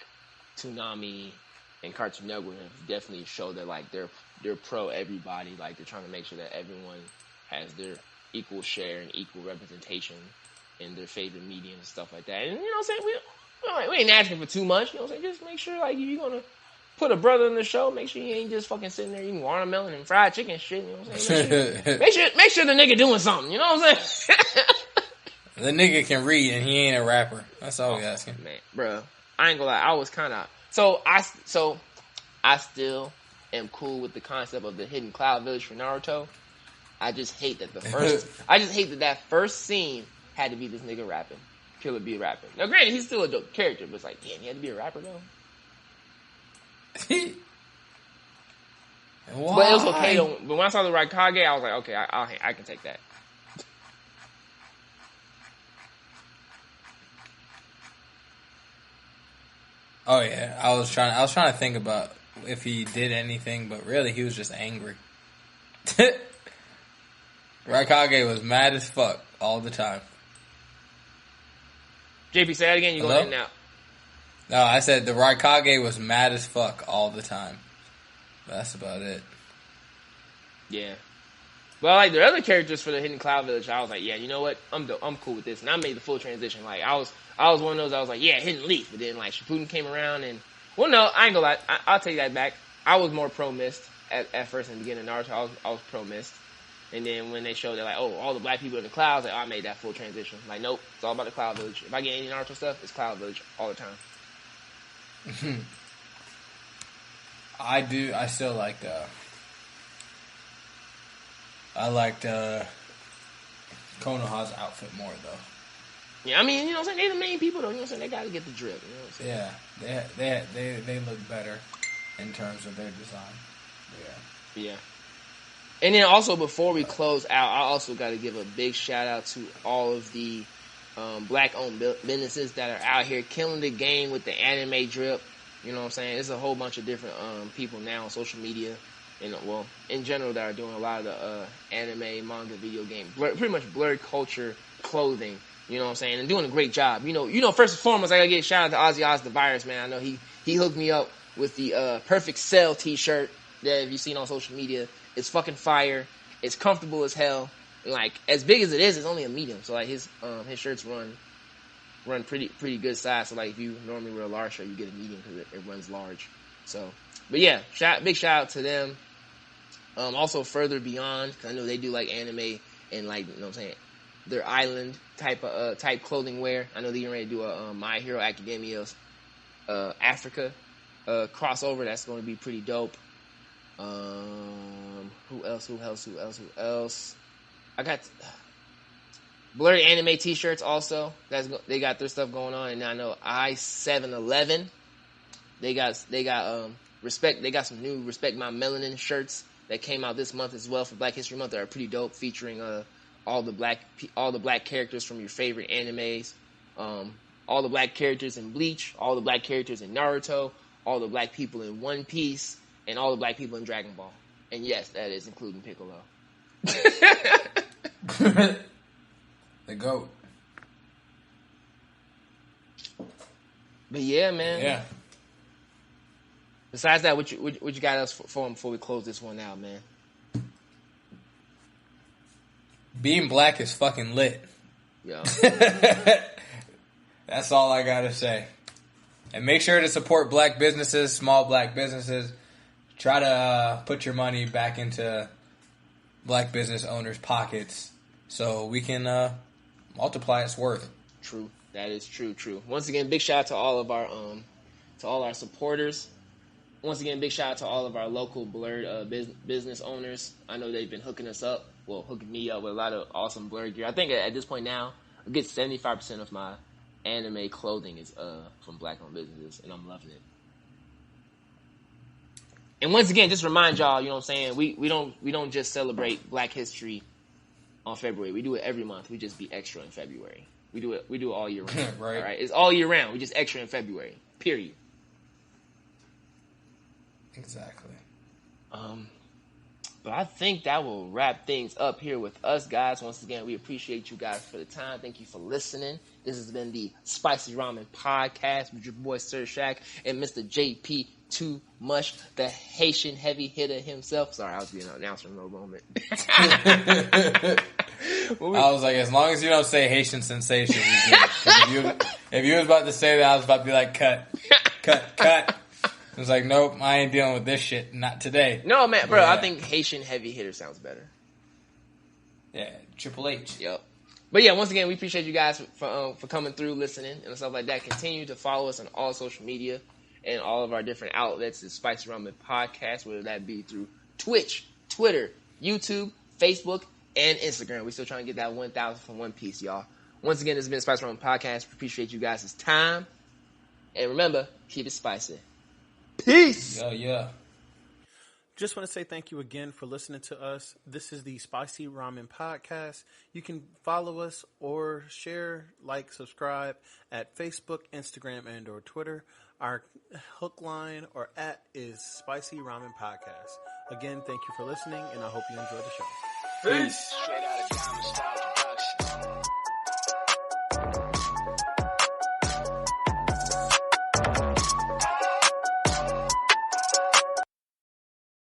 Toonami and Cartoon Network have definitely showed that like they're pro everybody. Like they're trying to make sure that everyone has their equal share and equal representation in their favorite medium and stuff like that. And you know what I'm saying? We ain't asking for too much. You know what I'm saying? Just make sure like if you're gonna put a brother in the show, make sure you ain't just fucking sitting there eating watermelon and fried chicken and shit. You know what I'm saying? Make sure the nigga doing something. You know what I'm saying? The nigga can read and he ain't a rapper. That's all we asking. Man, bro, I ain't gonna lie. I was kind of I still am cool with the concept of the hidden cloud village for Naruto. I just hate that that first scene had to be this nigga rapping, Killer Bee rapping. Now, granted, he's still a dope character, but it's like, damn, he had to be a rapper though. But it was okay though. But when I saw the Raikage, I was like, okay, I can take that. Oh yeah, I was trying to think about if he did anything, but really he was just angry. Raikage was mad as fuck all the time. JP, say that again. You going in now? No, I said the Raikage was mad as fuck all the time. That's about it. Yeah. But like the other characters for the Hidden Cloud Village, I was like, yeah, you know what? I'm cool with this. And I made the full transition. Like I was one of those. I was like, yeah, Hidden Leaf. But then like Shippuden came around, and well, no, I ain't gonna lie. I'll take that back. I was more pro Mist at first in the beginning of Naruto. I was pro Mist, and then when they showed that like, oh, all the black people in the clouds, like, I made that full transition. Like, nope, it's all about the Cloud Village. If I get any Naruto stuff, it's Cloud Village all the time. I still liked Konoha's outfit more though. Yeah, I mean, you know what I'm saying? They're the main people though, you know what I'm saying? They gotta get the drip, you know what I'm saying? Yeah, they look better in terms of their design. Yeah. And then also before we close out, I also gotta give a big shout out to all of the black owned businesses that are out here killing the game with the anime drip. You know what I'm saying? There's a whole bunch of different people now on social media, and well, in general, that are doing a lot of the anime, manga, video game, pretty much blurred culture clothing. You know what I'm saying? And doing a great job. You know. First and foremost, I gotta give a shout out to Ozzy Oz the Virus, man. I know he hooked me up with the Perfect Cell T-shirt that if you've seen on social media, it's fucking fire. It's comfortable as hell. And, like, as big as it is, it's only a medium. So like his shirts run pretty good size. So like if you normally wear a large shirt, you get a medium because it runs large. So, but yeah, big shout out to them. Also Further Beyond, because I know they do like anime and like, you know what I'm saying, their island type clothing wear. I know they're getting ready to do a My Hero Academia's Africa crossover. That's going to be pretty dope. Who else? I got Blurry Anime T-shirts also. They got their stuff going on, and I know I-711. They got Respect. They got some new Respect My Melanin shirts that came out this month as well for Black History Month that are pretty dope, featuring all the black characters from your favorite animes, all the black characters in Bleach, all the black characters in Naruto, all the black people in One Piece, and all the black people in Dragon Ball. And yes, that is including Piccolo. The GOAT. But yeah, man. Yeah. Besides that, what you got else for before we close this one out, man? Being black is fucking lit. Yo. That's all I gotta say. And make sure to support black businesses, small black businesses. Try to put your money back into black business owners' pockets so we can multiply its worth. True. That is true. Once again, big shout out to all of our supporters. Once again, big shout out to all of our local blurred business owners. I know they've been hooking me up with a lot of awesome blurred gear. I think at this point now, a good 75% of my anime clothing is from black-owned businesses, and I'm loving it. And once again, just remind y'all, you know what I'm saying, we don't just celebrate Black History on February. We do it every month. We just be extra in February. We do it all year round. Right. All right. It's all year round. We just extra in February. Period. Exactly. But I think that will wrap things up here with us, guys. Once again, we appreciate you guys for the time. Thank you for listening. This has been the Spicy Ramen Podcast with your boy Sir Shaq and Mr. JP Too Much, the Haitian heavy hitter himself. Sorry, I was being an announcer in a little moment. I was like, as long as you don't say Haitian sensation, we good. If you was about to say that, I was about to be like, cut. I was like, nope, I ain't dealing with this shit. Not today. No, man, bro, Yeah. I think Haitian heavy hitter sounds better. Yeah, Triple H. Yep. But yeah, once again, we appreciate you guys for coming through, listening, and stuff like that. Continue to follow us on all social media and all of our different outlets. The Spicy Ramen Podcast, whether that be through Twitch, Twitter, YouTube, Facebook, and Instagram. We're still trying to get that 1,000 from One Piece, y'all. Once again, this has been the Spicy Ramen Podcast. We appreciate you guys' time. And remember, keep it spicy. Peace! Yeah. Just want to say thank you again for listening to us. This is the Spicy Ramen Podcast. You can follow us or share, like, subscribe at Facebook, Instagram, and or Twitter. Our hook line or @ is Spicy Ramen Podcast. Again, thank you for listening, and I hope you enjoy the show. Straight out of Diamond Style Productions.